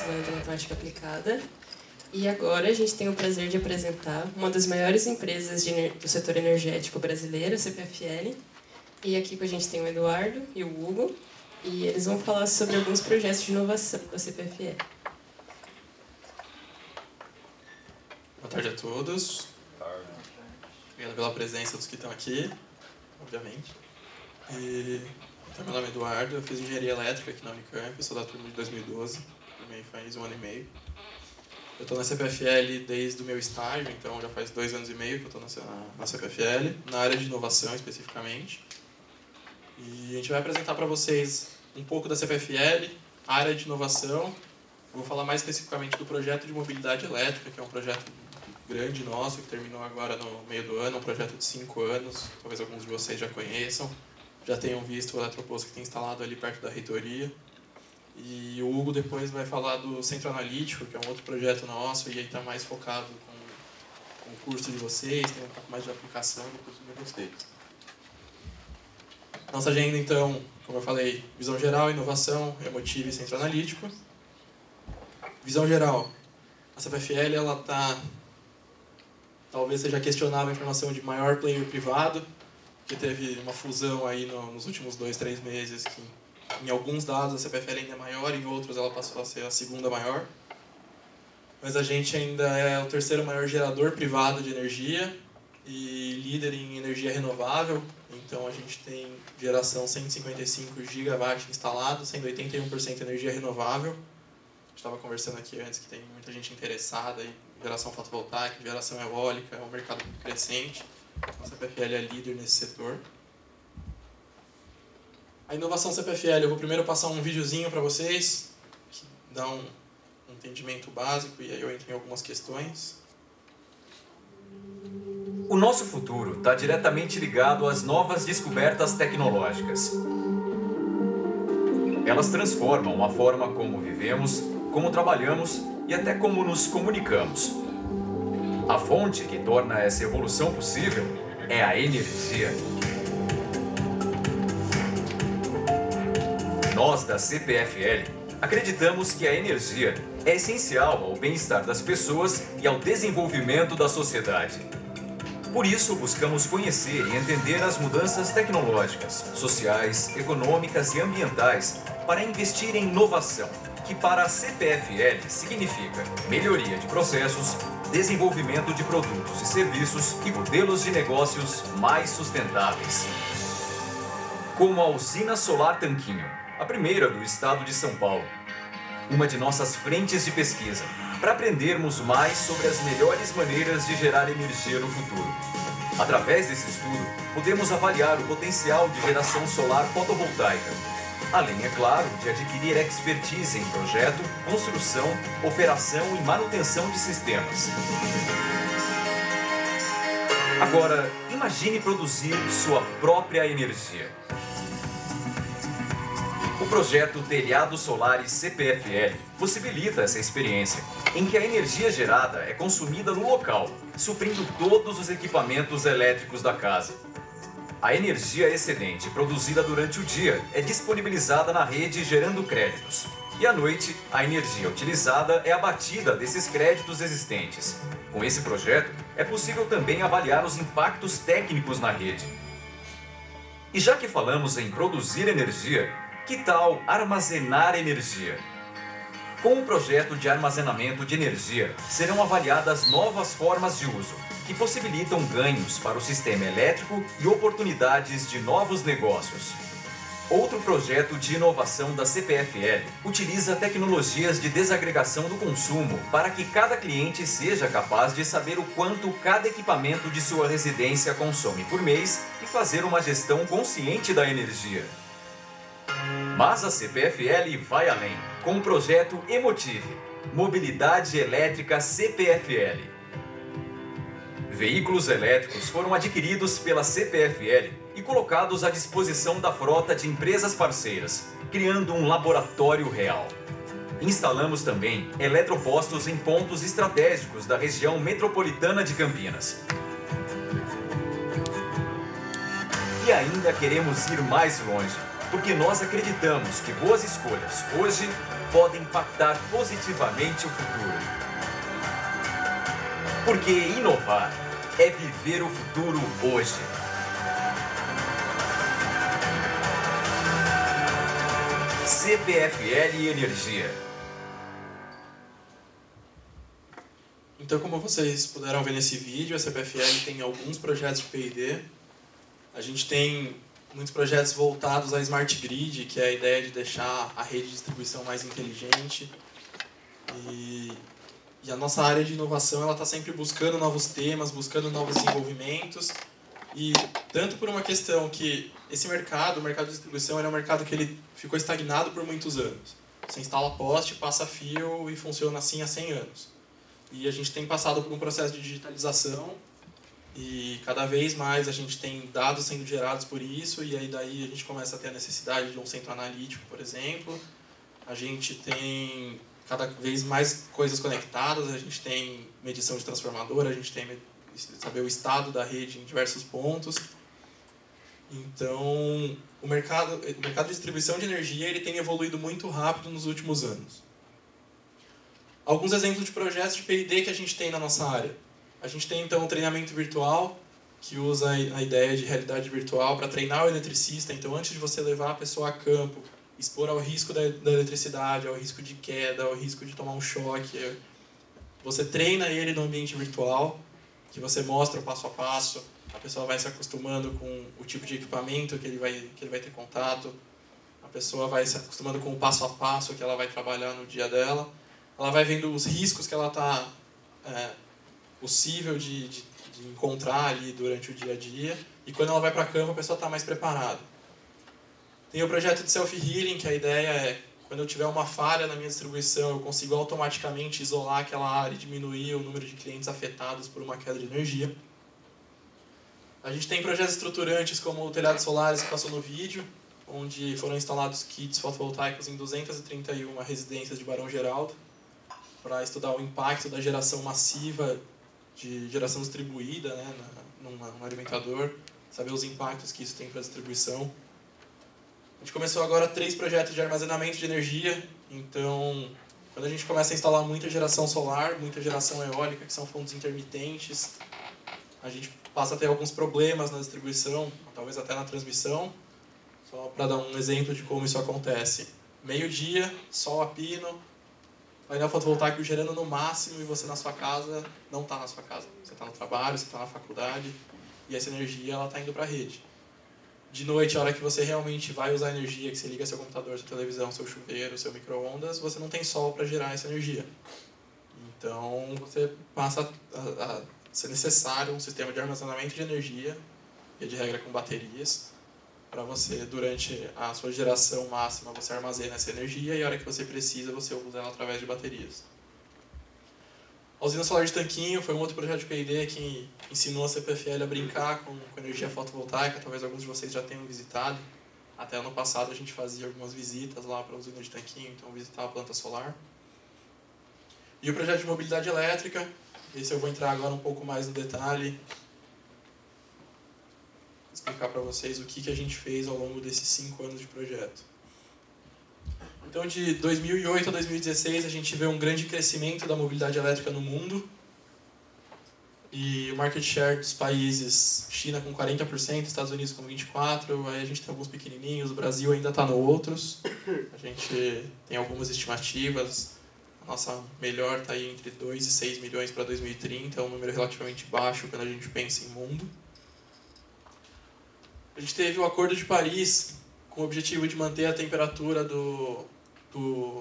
Semana da Matemática Aplicada. E agora a gente tem o prazer de apresentar uma das maiores empresas do setor energético brasileiro, a CPFL. E aqui com a gente tem o Eduardo e o Hugo, e eles vão falar sobre alguns projetos de inovação da CPFL. Boa tarde a todos. Obrigado pela presença dos que estão aqui, obviamente. Então, meu nome é Eduardo, eu fiz engenharia elétrica aqui na Unicamp, sou da turma de 2012, também faz 1 ano e meio. Eu estou na CPFL desde o meu estágio, então já faz 2 anos e meio que eu estou na CPFL, na área de inovação especificamente. E a gente vai apresentar para vocês um pouco da CPFL, a área de inovação. Eu vou falar mais especificamente do projeto de mobilidade elétrica, que é um projeto grande nosso, que terminou agora no meio do ano, um projeto de 5 anos, talvez alguns de vocês já conheçam, já tenham visto o eletroposto que tem instalado ali perto da reitoria. E o Hugo depois vai falar do Centro Analítico, que é um outro projeto nosso, e aí está mais focado com o curso de vocês, tem um pouco mais de aplicação do curso de vocês. Nossa agenda, então, como eu falei, visão geral, inovação, emotiva e Centro Analítico. Visão geral, a CPFL, ela está, talvez seja questionável a informação de maior player privado, que teve uma fusão aí nos últimos 2, 3 meses, que em alguns dados a CPFL ainda é maior, em outros ela passou a ser a segunda maior. Mas a gente ainda é o 3º maior gerador privado de energia e líder em energia renovável. Então a gente tem geração 155 gigawatts instalado, sendo 81% energia renovável. A gente estava conversando aqui antes que tem muita gente interessada em geração fotovoltaica, geração eólica, é um mercado crescente. A CPFL é líder nesse setor. A inovação CPFL, eu vou primeiro passar um videozinho para vocês, que dá um entendimento básico, e aí eu entro em algumas questões. O nosso futuro está diretamente ligado às novas descobertas tecnológicas. Elas transformam a forma como vivemos, como trabalhamos e até como nos comunicamos. A fonte que torna essa evolução possível é a energia. Nós, da CPFL, acreditamos que a energia é essencial ao bem-estar das pessoas e ao desenvolvimento da sociedade. Por isso, buscamos conhecer e entender as mudanças tecnológicas, sociais, econômicas e ambientais para investir em inovação, que para a CPFL significa melhoria de processos, desenvolvimento de produtos e serviços e modelos de negócios mais sustentáveis. Como a usina solar Tanquinho, a primeira do estado de São Paulo. Uma de nossas frentes de pesquisa, para aprendermos mais sobre as melhores maneiras de gerar energia no futuro. Através desse estudo, podemos avaliar o potencial de geração solar fotovoltaica, além, é claro, de adquirir expertise em projeto, construção, operação e manutenção de sistemas. Agora, imagine produzir sua própria energia. O projeto Telhados Solares CPFL possibilita essa experiência, em que a energia gerada é consumida no local, suprindo todos os equipamentos elétricos da casa. A energia excedente produzida durante o dia é disponibilizada na rede gerando créditos. E à noite, a energia utilizada é abatida desses créditos existentes. Com esse projeto, é possível também avaliar os impactos técnicos na rede. E já que falamos em produzir energia, que tal armazenar energia? Com o projeto de armazenamento de energia, serão avaliadas novas formas de uso, que possibilitam ganhos para o sistema elétrico e oportunidades de novos negócios. Outro projeto de inovação da CPFL utiliza tecnologias de desagregação do consumo para que cada cliente seja capaz de saber o quanto cada equipamento de sua residência consome por mês e fazer uma gestão consciente da energia. Mas a CPFL vai além, com o projeto Emotive, Mobilidade Elétrica CPFL. Veículos elétricos foram adquiridos pela CPFL e colocados à disposição da frota de empresas parceiras, criando um laboratório real. Instalamos também eletropostos em pontos estratégicos da região metropolitana de Campinas. E ainda queremos ir mais longe, porque nós acreditamos que boas escolhas hoje podem impactar positivamente o futuro. Porque inovar é viver o futuro hoje. CPFL Energia. Então, como vocês puderam ver nesse vídeo, a CPFL tem alguns projetos de P&D. A gente tem muitos projetos voltados à Smart Grid, que é a ideia de deixar a rede de distribuição mais inteligente. E a nossa área de inovação está sempre buscando novos temas, buscando novos desenvolvimentos. E tanto por uma questão que esse mercado, o mercado de distribuição, é um mercado que ele ficou estagnado por muitos anos. Você instala poste, passa fio e funciona assim há 100 anos. E a gente tem passado por um processo de digitalização e cada vez mais a gente tem dados sendo gerados por isso, e aí daí a gente começa a ter a necessidade de um centro analítico, por exemplo. A gente tem cada vez mais coisas conectadas, a gente tem medição de transformador, a gente tem saber o estado da rede em diversos pontos. Então, o mercado de distribuição de energia ele tem evoluído muito rápido nos últimos anos. Alguns exemplos de projetos de P&D que a gente tem na nossa área. A gente tem, então, um treinamento virtual, que usa a ideia de realidade virtual para treinar o eletricista. Então, antes de você levar a pessoa a campo, expor ao risco da eletricidade, ao risco de queda, ao risco de tomar um choque, você treina ele no ambiente virtual, que você mostra o passo a passo, a pessoa vai se acostumando com o tipo de equipamento que ele vai ter contato, a pessoa vai se acostumando com o passo a passo que ela vai trabalhar no dia dela, ela vai vendo os riscos que ela está possível de encontrar ali durante o dia a dia, e quando ela vai para campo a pessoa está mais preparada. Tem o projeto de self-healing, que a ideia é, quando eu tiver uma falha na minha distribuição, eu consigo automaticamente isolar aquela área e diminuir o número de clientes afetados por uma queda de energia. A gente tem projetos estruturantes como o telhado solares que passou no vídeo, onde foram instalados kits fotovoltaicos em 231 residências de Barão Geraldo, para estudar o impacto da geração massiva de geração distribuída, né, num alimentador, saber os impactos que isso tem para a distribuição. A gente começou agora 3 projetos de armazenamento de energia, então quando a gente começa a instalar muita geração solar, muita geração eólica, que são fontes intermitentes, a gente passa a ter alguns problemas na distribuição, talvez até na transmissão. Só para dar um exemplo de como isso acontece. Meio-dia, sol a pino, painel fotovoltaico gerando no máximo e você na sua casa não está na sua casa. Você está no trabalho, você está na faculdade e essa energia está indo para a rede. De noite, a hora que você realmente vai usar a energia, que você liga seu computador, sua televisão, seu chuveiro, seu micro-ondas, você não tem sol para gerar essa energia. Então, você passa a ser necessário um sistema de armazenamento de energia, e de regra com baterias, para você, durante a sua geração máxima, você armazena essa energia e a hora que você precisa, você usa ela através de baterias. A usina solar de Tanquinho foi um outro projeto de P&D que ensinou a CPFL a brincar com energia fotovoltaica. Talvez alguns de vocês já tenham visitado. Até ano passado a gente fazia algumas visitas lá para a usina de Tanquinho, então visitar a planta solar. E o projeto de mobilidade elétrica, esse eu vou entrar agora um pouco mais no detalhe, explicar para vocês o que a gente fez ao longo desses 5 anos de projeto. Então, de 2008 a 2016, a gente vê um grande crescimento da mobilidade elétrica no mundo. E o market share dos países, China com 40%, Estados Unidos com 24%, aí a gente tem alguns pequenininhos, o Brasil ainda está no outros. A gente tem algumas estimativas. A nossa melhor está aí entre 2 e 6 milhões para 2030, é um número relativamente baixo quando a gente pensa em mundo. A gente teve o Acordo de Paris, com o objetivo de manter a temperatura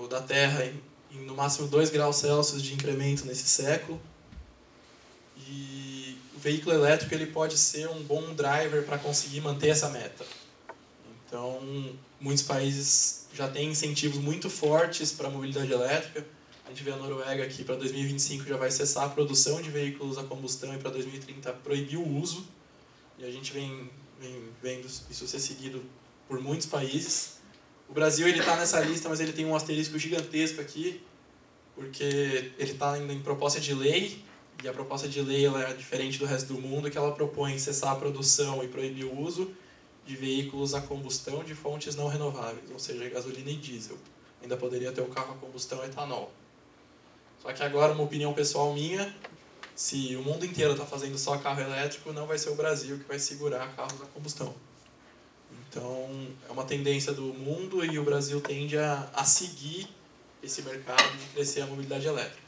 da Terra em no máximo 2 graus Celsius de incremento nesse século. E o veículo elétrico ele pode ser um bom driver para conseguir manter essa meta. Então, muitos países já têm incentivos muito fortes para a mobilidade elétrica. A gente vê a Noruega que para 2025 já vai cessar a produção de veículos a combustão e para 2030 proibir o uso. E a gente vem vendo isso ser seguido por muitos países. O Brasil está nessa lista, mas ele tem um asterisco gigantesco aqui, porque ele está ainda em proposta de lei, e a proposta de lei ela é diferente do resto do mundo, que ela propõe cessar a produção e proibir o uso de veículos a combustão de fontes não renováveis, ou seja, gasolina e diesel. ainda poderia ter o carro a combustão etanol. Só que agora, uma opinião pessoal minha, se o mundo inteiro está fazendo só carro elétrico, não vai ser o Brasil que vai segurar carros a combustão. Então, é uma tendência do mundo e o Brasil tende a seguir esse mercado de crescer a mobilidade elétrica.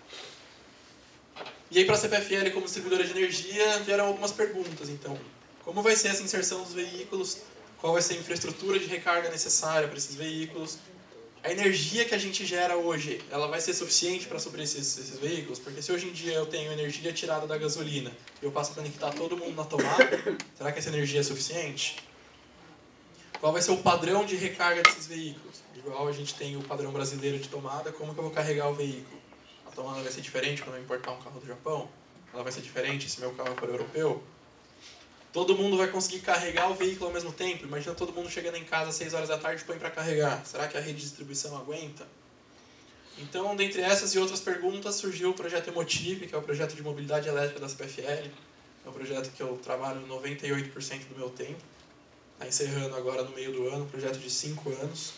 E aí, para a CPFL, como distribuidora de energia, vieram algumas perguntas. Então, como vai ser essa inserção dos veículos? Qual vai ser a infraestrutura de recarga necessária para esses veículos? A energia que a gente gera hoje, ela vai ser suficiente para suprir esses veículos? Porque se hoje em dia eu tenho energia tirada da gasolina e eu passo a conectar todo mundo na tomada, será que essa energia é suficiente? Qual vai ser o padrão de recarga desses veículos? Igual a gente tem o padrão brasileiro de tomada, como que eu vou carregar o veículo? A tomada vai ser diferente quando eu importar um carro do Japão? Ela vai ser diferente se meu carro for europeu? Todo mundo vai conseguir carregar o veículo ao mesmo tempo? Imagina todo mundo chegando em casa às 6 horas da tarde e põe para carregar. Será que a rede de distribuição aguenta? Então, dentre essas e outras perguntas, surgiu o projeto Emotive, que é o projeto de mobilidade elétrica da CPFL. É um projeto que eu trabalho 98% do meu tempo. Está encerrando agora no meio do ano, um projeto de 5 anos.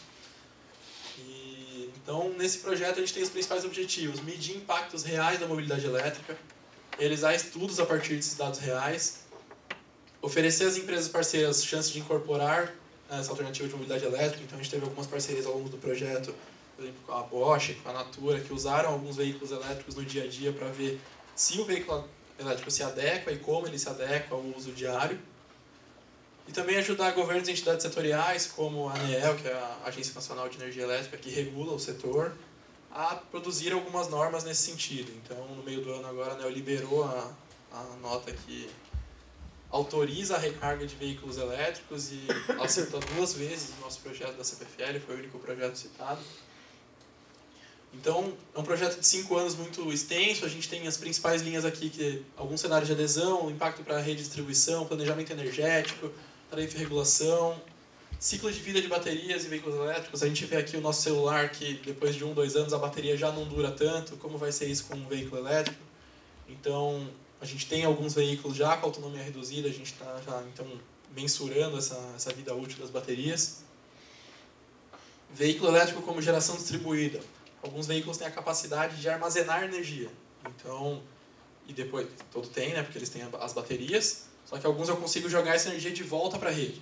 Então, nesse projeto, a gente tem os principais objetivos: medir impactos reais da mobilidade elétrica, realizar estudos a partir desses dados reais, oferecer às empresas parceiras chances de incorporar essa alternativa de mobilidade elétrica. Então, a gente teve algumas parcerias ao longo do projeto, por exemplo, com a Bosch, com a Natura, que usaram alguns veículos elétricos no dia a dia para ver se o veículo elétrico se adequa e como ele se adequa ao uso diário. E também ajudar governos e entidades setoriais, como a ANEEL, que é a Agência Nacional de Energia Elétrica, que regula o setor, a produzir algumas normas nesse sentido. Então, no meio do ano agora, a ANEEL liberou a nota que autoriza a recarga de veículos elétricos e ela citou 2 vezes o nosso projeto da CPFL, foi o único projeto citado. Então, é um projeto de 5 anos muito extenso. A gente tem as principais linhas aqui, que alguns cenários de adesão, impacto para a rede de distribuição, planejamento energético, tarifa e regulação, ciclo de vida de baterias e veículos elétricos. A gente vê aqui o nosso celular, que depois de 1, 2 anos a bateria já não dura tanto. Como vai ser isso com um veículo elétrico? Então, a gente tem alguns veículos já com autonomia reduzida, a gente está já então mensurando essa vida útil das baterias. Veículo elétrico como geração distribuída. Alguns veículos têm a capacidade de armazenar energia. Então, e depois, todo tem, né, porque eles têm as baterias, só que alguns eu consigo jogar essa energia de volta para a rede.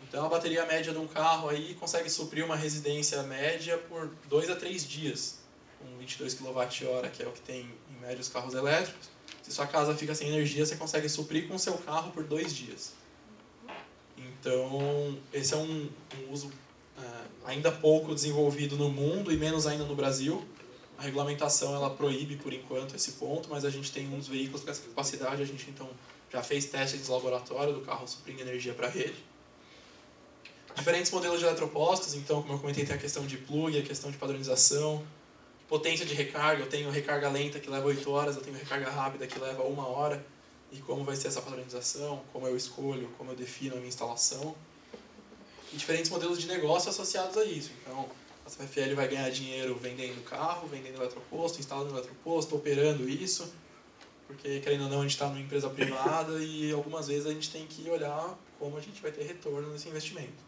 Então, a bateria média de um carro aí consegue suprir uma residência média por 2 a 3 dias, com 22 kWh, que é o que tem em média os carros elétricos. Se sua casa fica sem energia, você consegue suprir com o seu carro por 2 dias. Então, esse é um uso ainda pouco desenvolvido no mundo e menos ainda no Brasil. A regulamentação ela proíbe por enquanto esse ponto, mas a gente tem uns veículos com essa capacidade. A gente então já fez testes de laboratório do carro suprindo energia para a rede. Diferentes modelos de eletropostos, então, como eu comentei, tem a questão de plug, a questão de padronização, potência de recarga. Eu tenho recarga lenta que leva 8 horas, eu tenho recarga rápida que leva 1 hora. E como vai ser essa padronização, como eu escolho, como eu defino a minha instalação. E diferentes modelos de negócio associados a isso. Então, a CPFL vai ganhar dinheiro vendendo carro, vendendo eletroposto, instalando eletroposto, operando isso. Porque, querendo ou não, a gente está numa empresa privada e algumas vezes a gente tem que olhar como a gente vai ter retorno nesse investimento.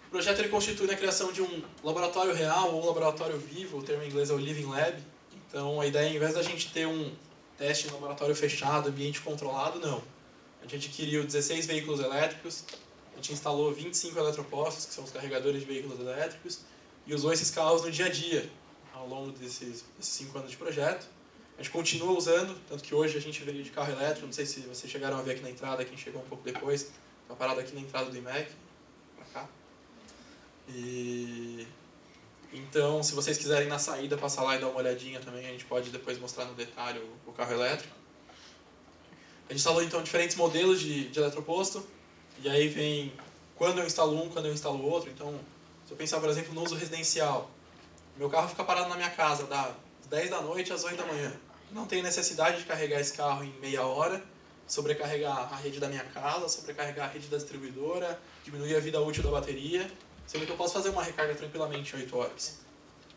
O projeto ele constitui a criação de um laboratório real ou laboratório vivo, o termo em inglês é o Living Lab. Então, a ideia, ao invés da gente ter um teste em laboratório fechado, ambiente controlado, não. A gente adquiriu 16 veículos elétricos, a gente instalou 25 eletropostos, que são os carregadores de veículos elétricos, e usou esses carros no dia a dia, ao longo desses 5 anos de projeto. A gente continua usando, tanto que hoje a gente veio de carro elétrico, não sei se vocês chegaram a ver aqui na entrada, quem chegou um pouco depois, uma parada aqui na entrada do IMEC, pra cá. E então, se vocês quiserem na saída passar lá e dar uma olhadinha também, a gente pode depois mostrar no detalhe o carro elétrico. A gente instalou então diferentes modelos de eletroposto, e aí vem quando eu instalo um, quando eu instalo o outro. Então, se eu pensar, por exemplo, no uso residencial, meu carro fica parado na minha casa das 10 da noite às 8 da manhã. Não tenho necessidade de carregar esse carro em meia hora, sobrecarregar a rede da minha casa, sobrecarregar a rede da distribuidora, diminuir a vida útil da bateria, sendo que eu posso fazer uma recarga tranquilamente em 8 horas.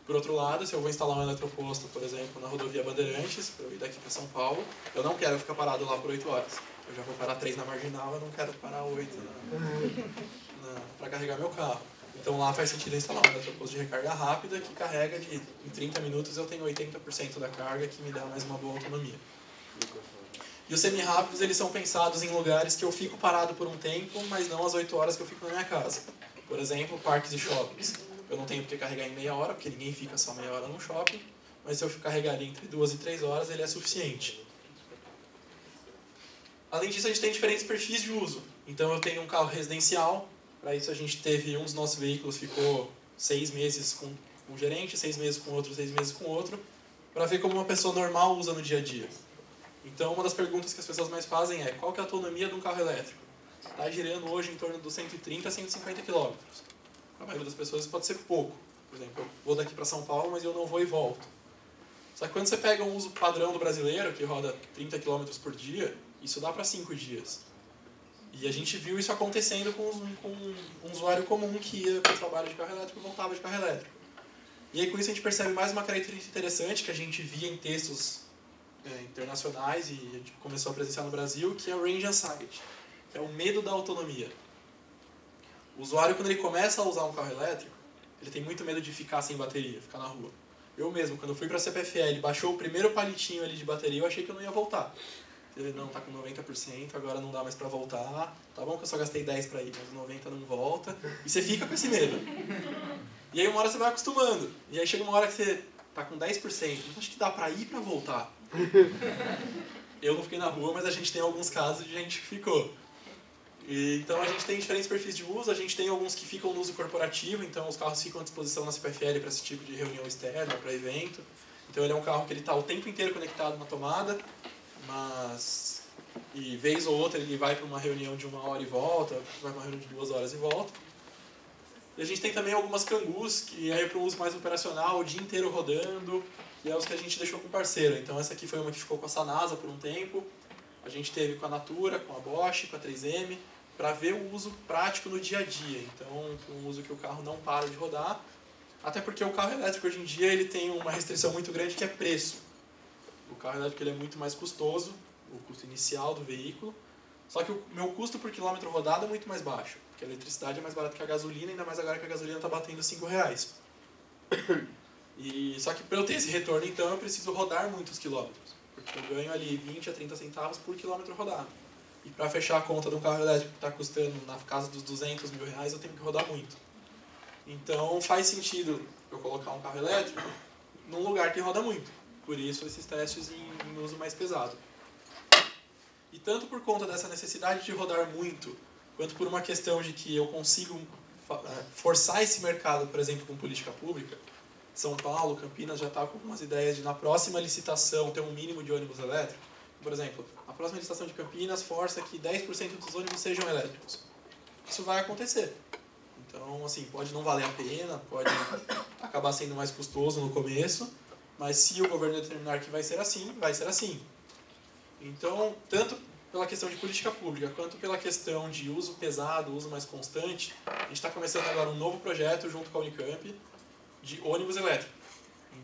Por outro lado, se eu vou instalar um eletroposto, por exemplo, na rodovia Bandeirantes, para eu ir daqui para São Paulo, eu não quero ficar parado lá por 8 horas. Eu já vou parar 3 na Marginal, eu não quero parar 8 para carregar meu carro. Então lá faz sentido instalar um eletroposto de recarga rápida que carrega em 30 minutos eu tenho 80% da carga, que me dá mais uma boa autonomia. E os semi-rápidos, eles são pensados em lugares que eu fico parado por um tempo, mas não as 8 horas que eu fico na minha casa. Por exemplo, parques e shoppings. Eu não tenho porque carregar em meia hora, porque ninguém fica só meia hora no shopping, mas se eu carregar ali entre 2 e 3 horas, ele é suficiente. Além disso, a gente tem diferentes perfis de uso. Então eu tenho um carro residencial, para isso a gente teve um dos nossos veículos, ficou 6 meses com um gerente, 6 meses com outro, 6 meses com outro, para ver como uma pessoa normal usa no dia a dia. Então uma das perguntas que as pessoas mais fazem é: qual que é a autonomia de um carro elétrico? Está girando hoje em torno dos 130 a 150 km. Para a maioria das pessoas isso pode ser pouco. Por exemplo, eu vou daqui para São Paulo, mas eu não vou e volto. Só que quando você pega um uso padrão do brasileiro, que roda 30 km por dia, isso dá para 5 dias. E a gente viu isso acontecendo com um usuário comum que ia para o trabalho de carro elétrico e voltava de carro elétrico. E aí com isso a gente percebe mais uma característica interessante que a gente via em textos internacionais e a gente começou a presenciar no Brasil, que é o range anxiety, que é o medo da autonomia. O usuário, quando ele começa a usar um carro elétrico, ele tem muito medo de ficar sem bateria, ficar na rua. Eu mesmo, quando eu fui para a CPFL, baixou o primeiro palitinho ali de bateria, eu achei que eu não ia voltar. Ele não, tá com 90%, agora não dá mais para voltar. Tá bom que eu só gastei 10 para ir, mas 90 não volta. E você fica com esse medo. E aí uma hora você vai acostumando. E aí chega uma hora que você tá com 10%. Então acho que dá para ir para voltar. Eu não fiquei na rua, mas a gente tem alguns casos de gente que ficou. Então a gente tem diferentes perfis de uso, a gente tem alguns que ficam no uso corporativo, então os carros ficam à disposição na CPFL para esse tipo de reunião externa, para evento. Então ele é um carro que ele está o tempo inteiro conectado na tomada, e vez ou outra ele vai para uma reunião de 1 hora e volta, vai para uma reunião de 2 horas e volta. E a gente tem também algumas Kangus, que é para um uso mais operacional, o dia inteiro rodando, que é os que a gente deixou com parceiro. Então essa aqui foi uma que ficou com a Sanasa por um tempo, a gente teve com a Natura, com a Bosch, com a 3M, para ver o uso prático no dia a dia. Então, um uso que o carro não para de rodar, até porque o carro elétrico hoje em dia ele tem uma restrição muito grande que é preço. O carro elétrico ele é muito mais custoso, o custo inicial do veículo, só que o meu custo por quilômetro rodado é muito mais baixo, porque a eletricidade é mais barata que a gasolina, ainda mais agora que a gasolina está batendo R$5. Só que para eu ter esse retorno, então, eu preciso rodar muitos quilômetros, porque eu ganho ali 20 a 30 centavos por quilômetro rodado. E para fechar a conta de um carro elétrico que está custando na casa dos R$200 mil, eu tenho que rodar muito. Então faz sentido eu colocar um carro elétrico num lugar que roda muito. Por isso esses testes em uso mais pesado. E tanto por conta dessa necessidade de rodar muito, quanto por uma questão de que eu consigo forçar esse mercado, por exemplo, com política pública, São Paulo, Campinas já está com algumas ideias de na próxima licitação ter um mínimo de ônibus elétrico. Por exemplo, a próxima licitação de Campinas força que 10% dos ônibus sejam elétricos. Isso vai acontecer. Então, assim, pode não valer a pena, pode acabar sendo mais custoso no começo, mas se o governo determinar que vai ser assim, vai ser assim. Então, tanto pela questão de política pública, quanto pela questão de uso pesado, uso mais constante, a gente está começando agora um novo projeto junto com a Unicamp de ônibus elétrico.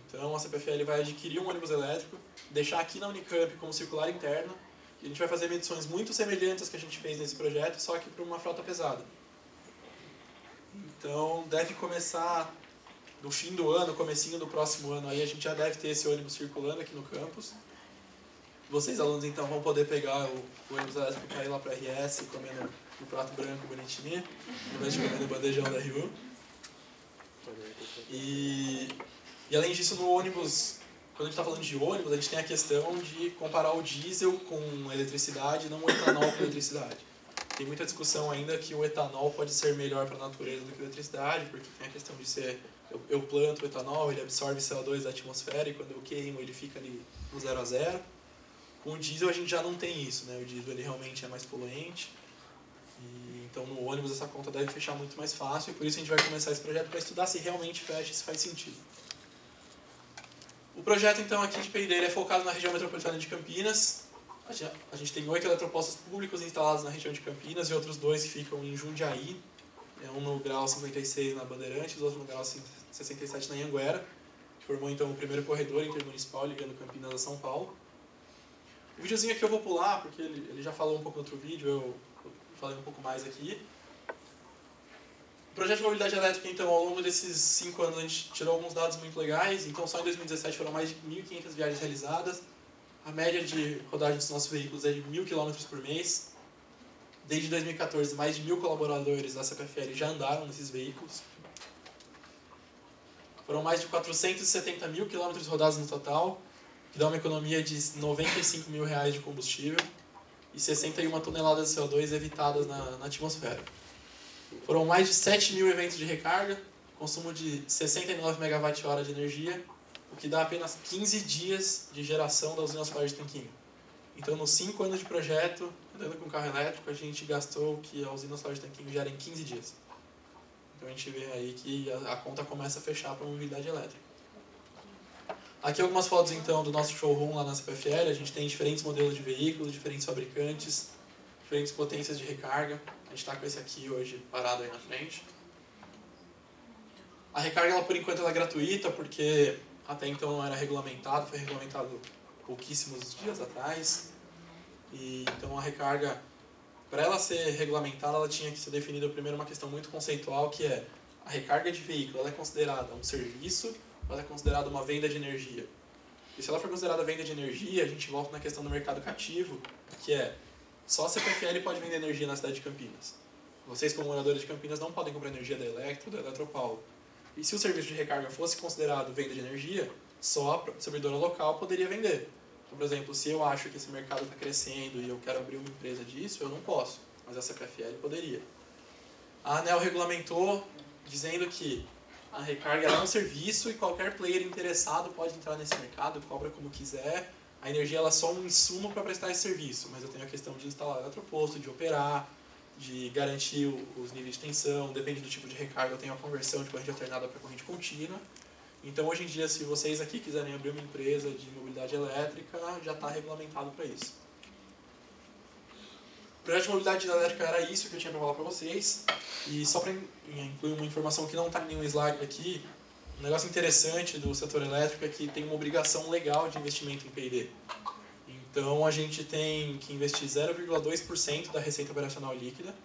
Então, a CPFL vai adquirir um ônibus elétrico, deixar aqui na Unicamp como circular interno, e a gente vai fazer medições muito semelhantes às que a gente fez nesse projeto, só que para uma frota pesada. Então, deve começar no fim do ano, comecinho do próximo ano, aí a gente já deve ter esse ônibus circulando aqui no campus. Vocês, alunos, então, vão poder pegar o ônibus elétrico para ir lá para a RS, comendo no prato branco bonitinho, ao invés de comer no bandejão da RU. E além disso, no ônibus, quando a gente está falando de ônibus, a gente tem a questão de comparar o diesel com a eletricidade e não o etanol com a eletricidade. Tem muita discussão ainda que o etanol pode ser melhor para a natureza do que a eletricidade, porque tem a questão de ser... Eu planto o etanol, ele absorve CO2 da atmosfera e quando eu queimo ele fica ali no 0 a 0. Com o diesel a gente já não tem isso, né? O diesel ele realmente é mais poluente. Então no ônibus essa conta deve fechar muito mais fácil e por isso a gente vai começar esse projeto para estudar se realmente fecha e se faz sentido. O projeto então aqui de PID é focado na região metropolitana de Campinas. A gente tem 8 eletropostos públicos instalados na região de Campinas e outros 2 que ficam em Jundiaí. Um no grau 56 na Bandeirantes, outro no grau 67 na Anhanguera, que formou então o primeiro corredor intermunicipal ligando Campinas a São Paulo. O videozinho aqui eu vou pular, porque ele já falou um pouco no outro vídeo, eu falei um pouco mais aqui. O projeto de mobilidade elétrica, então, ao longo desses 5 anos, a gente tirou alguns dados muito legais. Então, só em 2017 foram mais de 1.500 viagens realizadas. A média de rodagem dos nossos veículos é de 1.000 km por mês. Desde 2014, mais de 1.000 colaboradores da CPFL já andaram nesses veículos. Foram mais de 470 mil quilômetros rodados no total, que dá uma economia de R$95 mil de combustível e 61 toneladas de CO2 evitadas na atmosfera. Foram mais de 7 mil eventos de recarga, consumo de 69 MWh de energia, o que dá apenas 15 dias de geração da usina solar de Tanquinho. Então, nos 5 anos de projeto, andando com carro elétrico, a gente gastou o que a usina solar de Tanquinho gera em 15 dias. Então, a gente vê aí que a conta começa a fechar para a mobilidade elétrica. Aqui algumas fotos, então, do nosso showroom lá na CPFL. A gente tem diferentes modelos de veículos, diferentes fabricantes, diferentes potências de recarga. A gente está com esse aqui hoje parado aí na frente. A recarga, ela, por enquanto, ela é gratuita, porque até então não era regulamentado, foi regulamentado pouquíssimos dias atrás. E, então a recarga, para ela ser regulamentada, ela tinha que ser definida primeiro uma questão muito conceitual, que é a recarga de veículo, ela é considerada um serviço ou ela é considerada uma venda de energia? E se ela for considerada venda de energia, a gente volta na questão do mercado cativo, que é só a CPFL pode vender energia na cidade de Campinas. Vocês, como moradores de Campinas, não podem comprar energia da Electro, da Eletropaulo. E se o serviço de recarga fosse considerado venda de energia, só a servidora local poderia vender. Então, por exemplo, se eu acho que esse mercado está crescendo e eu quero abrir uma empresa disso, eu não posso, mas a CPFL poderia. A ANEEL regulamentou dizendo que a recarga é um serviço e qualquer player interessado pode entrar nesse mercado, cobra como quiser. A energia ela é só um insumo para prestar esse serviço, mas eu tenho a questão de instalar eletroposto, de operar, de garantir os níveis de tensão, depende do tipo de recarga, eu tenho a conversão de corrente alternada para corrente contínua. Então, hoje em dia, se vocês aqui quiserem abrir uma empresa de mobilidade elétrica, já está regulamentado para isso. O projeto de mobilidade elétrica era isso que eu tinha para falar para vocês. E só para incluir uma informação que não está em nenhum slide aqui, um negócio interessante do setor elétrico é que tem uma obrigação legal de investimento em P&D. Então, a gente tem que investir 0,2% da receita operacional líquida,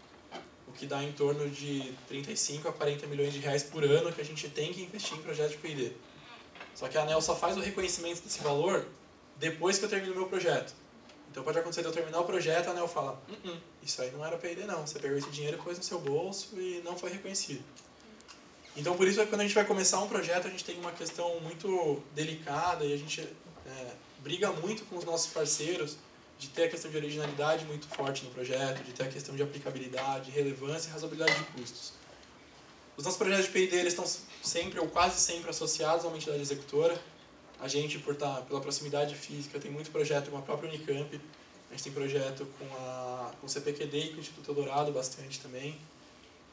o que dá em torno de 35 a 40 milhões de reais por ano que a gente tem que investir em projetos de P&D. Só que a ANEEL só faz o reconhecimento desse valor depois que eu termino o meu projeto. Então pode acontecer de eu terminar o projeto, a ANEEL fala, isso aí não era P&D não, você pegou esse dinheiro e pôs no seu bolso e não foi reconhecido. Então por isso, quando a gente vai começar um projeto, a gente tem uma questão muito delicada e a gente briga muito com os nossos parceiros de ter a questão de originalidade muito forte no projeto, de ter a questão de aplicabilidade, relevância e razoabilidade de custos. Os nossos projetos de P&D eles estão sempre ou quase sempre associados a uma entidade executora. A gente, pela proximidade física, tem muito projeto com a própria Unicamp. A gente tem projeto com o CPQD e com o Instituto Eldorado bastante também.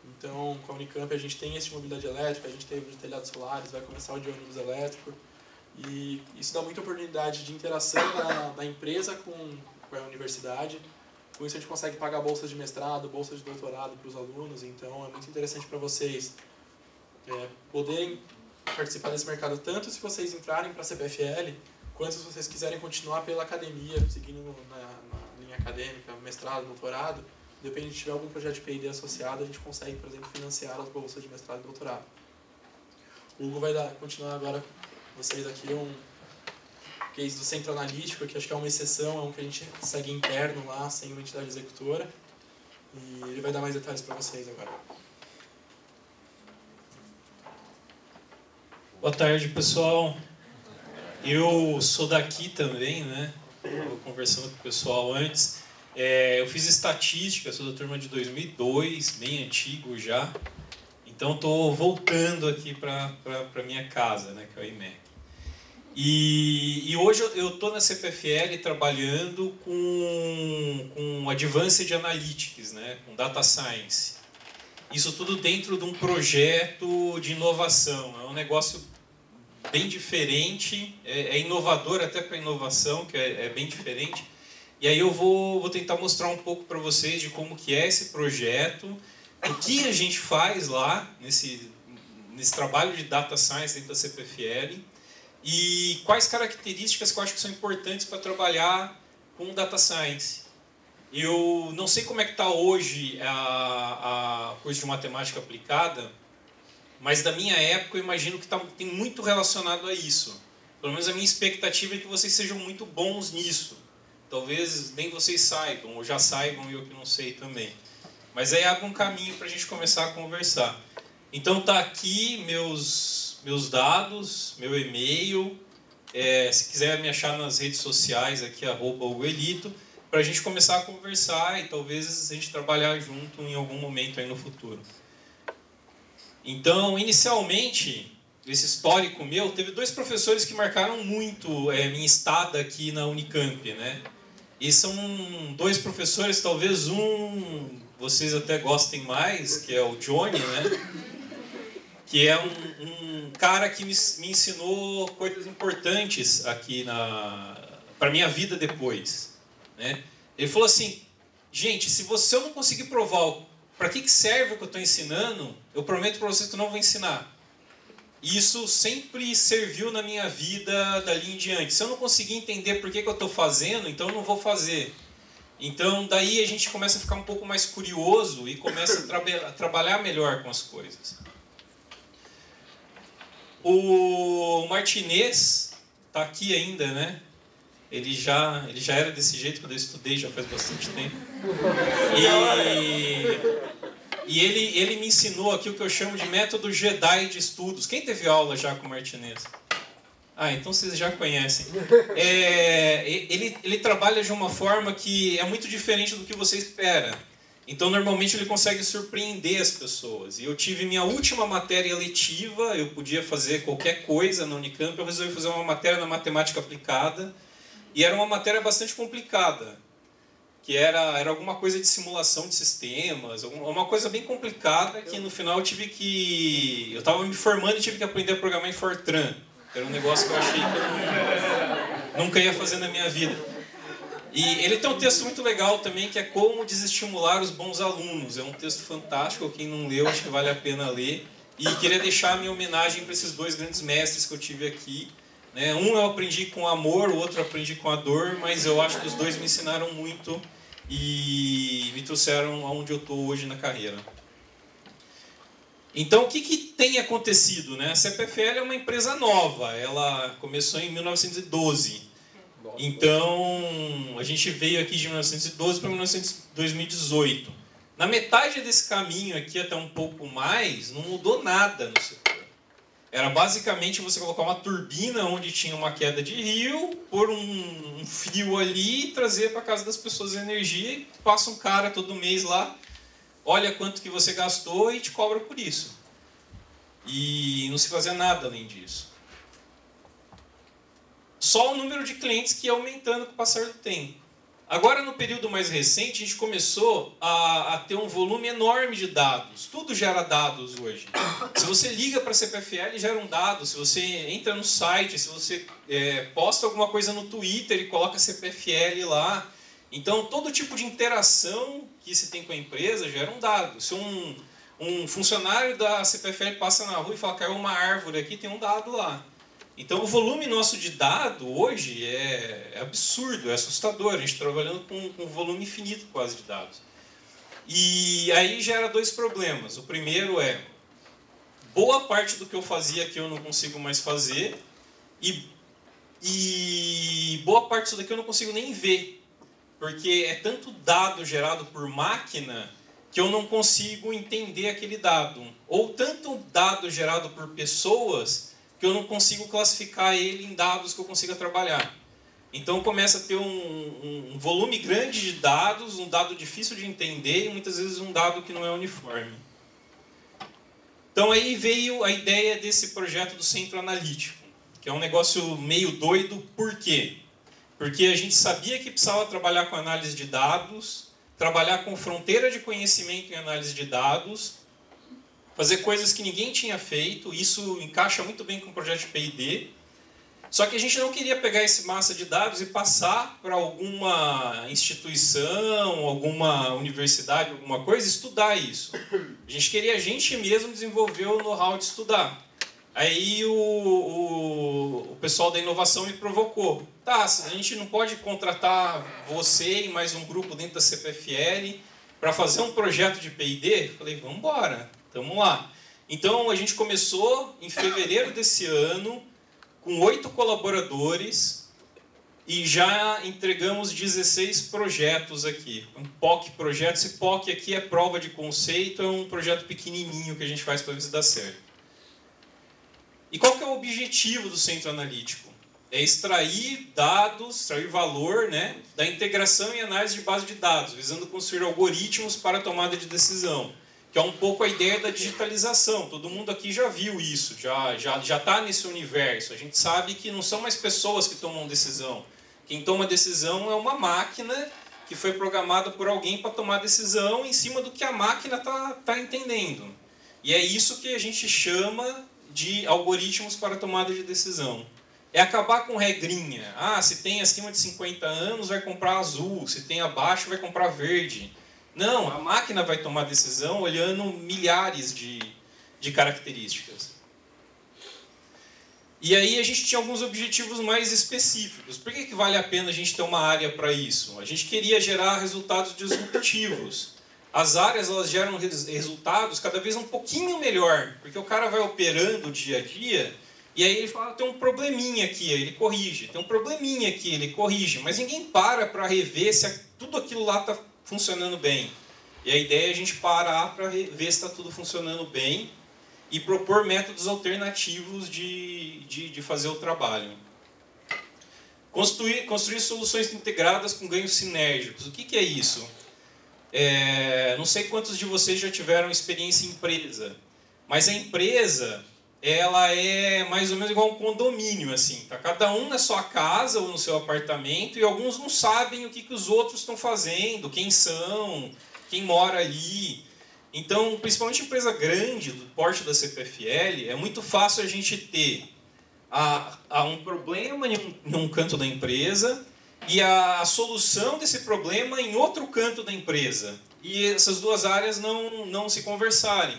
Então, com a Unicamp a gente tem esse de mobilidade elétrica, a gente teve de telhados solares, vai começar o de ônibus elétrico. E isso dá muita oportunidade de interação da empresa com a universidade. Com isso a gente consegue pagar bolsas de mestrado, bolsas de doutorado para os alunos. Então é muito interessante para vocês poderem participar desse mercado, tanto se vocês entrarem para a CPFL, quanto se vocês quiserem continuar pela academia, seguindo na linha acadêmica, mestrado, doutorado. Depende de tiver algum projeto de P&D associado, a gente consegue, por exemplo, financiar as bolsas de mestrado e doutorado. O Hugo vai continuar agora com vocês aqui um case do centro analítico, que acho que é uma exceção, é um que a gente segue interno lá, sem uma entidade executora. E ele vai dar mais detalhes para vocês agora. Boa tarde, pessoal. Eu sou daqui também, né? Estava conversando com o pessoal antes. Eu fiz estatística, sou da turma de 2002, bem antigo já. Então estou voltando aqui para minha casa, né, que é o IMEC. E hoje eu estou na CPFL trabalhando com Advanced Analytics, né, com Data Science. Isso tudo dentro de um projeto de inovação. É um negócio bem diferente, é inovador até para a inovação, que é bem diferente. E aí eu vou tentar mostrar um pouco para vocês de como que é esse projeto, o que a gente faz lá nesse trabalho de Data Science dentro da CPFL e quais características que eu acho que são importantes para trabalhar com Data Science. Eu não sei como é que está hoje a curso de matemática aplicada, mas da minha época eu imagino que tem muito relacionado a isso. Pelo menos a minha expectativa é que vocês sejam muito bons nisso. Talvez nem vocês saibam, ou já saibam e eu que não sei também. Mas aí abre um caminho para a gente começar a conversar. Então tá aqui meus dados, meu e-mail. Se quiser me achar nas redes sociais aqui, @hugoelito, para a gente começar a conversar e talvez a gente trabalhar junto em algum momento aí no futuro. Então, inicialmente, esse histórico meu, teve 2 professores que marcaram muito minha estada aqui na Unicamp, né? E são 2 professores, talvez vocês até gostem mais, que é o Johnny, né? Que é um cara que me ensinou coisas importantes aqui para minha vida depois, né? Ele falou assim, gente, se eu não conseguir provar para que serve o que eu estou ensinando, eu prometo para vocês que eu não vou ensinar. E isso sempre serviu na minha vida dali em diante. Se eu não conseguir entender por que eu estou fazendo, então eu não vou fazer. Então daí a gente começa a ficar um pouco mais curioso e começa a trabalhar melhor com as coisas. O Martinez está aqui ainda, né? Ele já era desse jeito quando eu estudei, já faz bastante tempo. E ele me ensinou aqui o que eu chamo de método Jedi de estudos. Quem teve aula já com o Martinez? Ah, então vocês já conhecem. Ele trabalha de uma forma que é muito diferente do que você espera. Então, normalmente, ele consegue surpreender as pessoas. E eu tive minha última matéria letiva, eu podia fazer qualquer coisa na Unicamp, eu resolvi fazer uma matéria na matemática aplicada, e era uma matéria bastante complicada, que era alguma coisa de simulação de sistemas, uma coisa bem complicada, que no final eu estava me formando e tive que aprender a programar em Fortran. Era um negócio que eu achei que eu nunca ia fazer na minha vida. E ele tem um texto muito legal também, que é Como Desestimular os Bons Alunos. É um texto fantástico, quem não leu, acho que vale a pena ler. E queria deixar a minha homenagem para esses 2 grandes mestres que eu tive aqui. Né? Um eu aprendi com amor, o outro eu aprendi com a dor, mas eu acho que os 2 me ensinaram muito e me trouxeram aonde eu estou hoje na carreira. Então, o que tem acontecido? Né? A CPFL é uma empresa nova, ela começou em 1912. Então, a gente veio aqui de 1912 para 2018. Na metade desse caminho aqui, até um pouco mais, não mudou nada no setor. Era basicamente você colocar uma turbina onde tinha uma queda de rio, pôr um fio ali e trazer para a casa das pessoas a energia, e passa um cara todo mês lá, olha quanto que você gastou e te cobra por isso. E não se fazia nada além disso. Só o número de clientes que ia aumentando com o passar do tempo. Agora, no período mais recente, a gente começou a ter um volume enorme de dados. Tudo gera dados hoje. Se você liga para a CPFL, gera um dado. Se você entra no site, se você posta alguma coisa no Twitter e coloca CPFL lá. Então, todo tipo de interação que se tem com a empresa gera um dado. Se um funcionário da CPFL passa na rua e fala, caiu uma árvore aqui, tem um dado lá. Então, o volume nosso de dado hoje é absurdo, é assustador. A gente está trabalhando com um volume infinito quase de dados. E aí gera 2 problemas. O primeiro é, boa parte do que eu fazia aqui eu não consigo mais fazer, e boa parte disso daqui eu não consigo nem ver, porque é tanto dado gerado por máquina que eu não consigo entender aquele dado. Ou tanto dado gerado por pessoas que eu não consigo classificar ele em dados que eu consiga trabalhar. Então começa a ter um volume grande de dados, um dado difícil de entender e muitas vezes um dado que não é uniforme. Então aí veio a ideia desse projeto do Centro Analítico, que é um negócio meio doido. Por quê? Porque a gente sabia que precisava trabalhar com análise de dados, trabalhar com fronteira de conhecimento em análise de dados, fazer coisas que ninguém tinha feito. Isso encaixa muito bem com o projeto de P&D. Só que a gente não queria pegar esse massa de dados e passar para alguma instituição, alguma universidade, alguma coisa, estudar isso. A gente queria a gente mesmo desenvolver o know-how de estudar. Aí o pessoal da inovação me provocou. Tá, a gente não pode contratar você e mais um grupo dentro da CPFL para fazer um projeto de P&D? Falei, vamos embora, vamos lá. Então a gente começou em fevereiro desse ano, com 8 colaboradores, e já entregamos 16 projetos aqui. Um POC projeto. Esse POC aqui é prova de conceito, é um projeto pequenininho que a gente faz para ver se dá certo. E qual que é o objetivo do centro analítico? É extrair dados, extrair valor, né, da integração e análise de base de dados, visando construir algoritmos para a tomada de decisão, que é um pouco a ideia da digitalização. Todo mundo aqui já viu isso, já está nesse universo. A gente sabe que não são mais pessoas que tomam decisão. Quem toma decisão é uma máquina que foi programada por alguém para tomar decisão em cima do que a máquina tá entendendo. E é isso que a gente chama de algoritmos para tomada de decisão. É acabar com regrinha. Ah, se tem acima de 50 anos, vai comprar azul. Se tem abaixo, vai comprar verde. Não, a máquina vai tomar decisão olhando milhares de características. E aí a gente tinha alguns objetivos mais específicos. Por que vale a pena a gente ter uma área para isso? A gente queria gerar resultados disruptivos. As áreas, elas geram resultados cada vez um pouquinho melhor, porque o cara vai operando dia a dia e aí ele fala, tem um probleminha aqui, aí ele corrige. Tem um probleminha aqui, ele corrige. Mas ninguém para rever se tudo aquilo lá está funcionando bem. E a ideia é a gente parar para ver se está tudo funcionando bem e propor métodos alternativos de fazer o trabalho. Construir soluções integradas com ganhos sinérgicos. O que é isso? Não sei quantos de vocês já tiveram experiência em empresa, mas a empresa, ela é mais ou menos igual um condomínio, assim. Tá cada um na sua casa ou no seu apartamento e alguns não sabem o que os outros estão fazendo, quem são, quem mora ali. Então, principalmente empresa grande, do porte da CPFL, é muito fácil a gente ter um problema em um canto da empresa e a solução desse problema em outro canto da empresa. E essas duas áreas não se conversarem.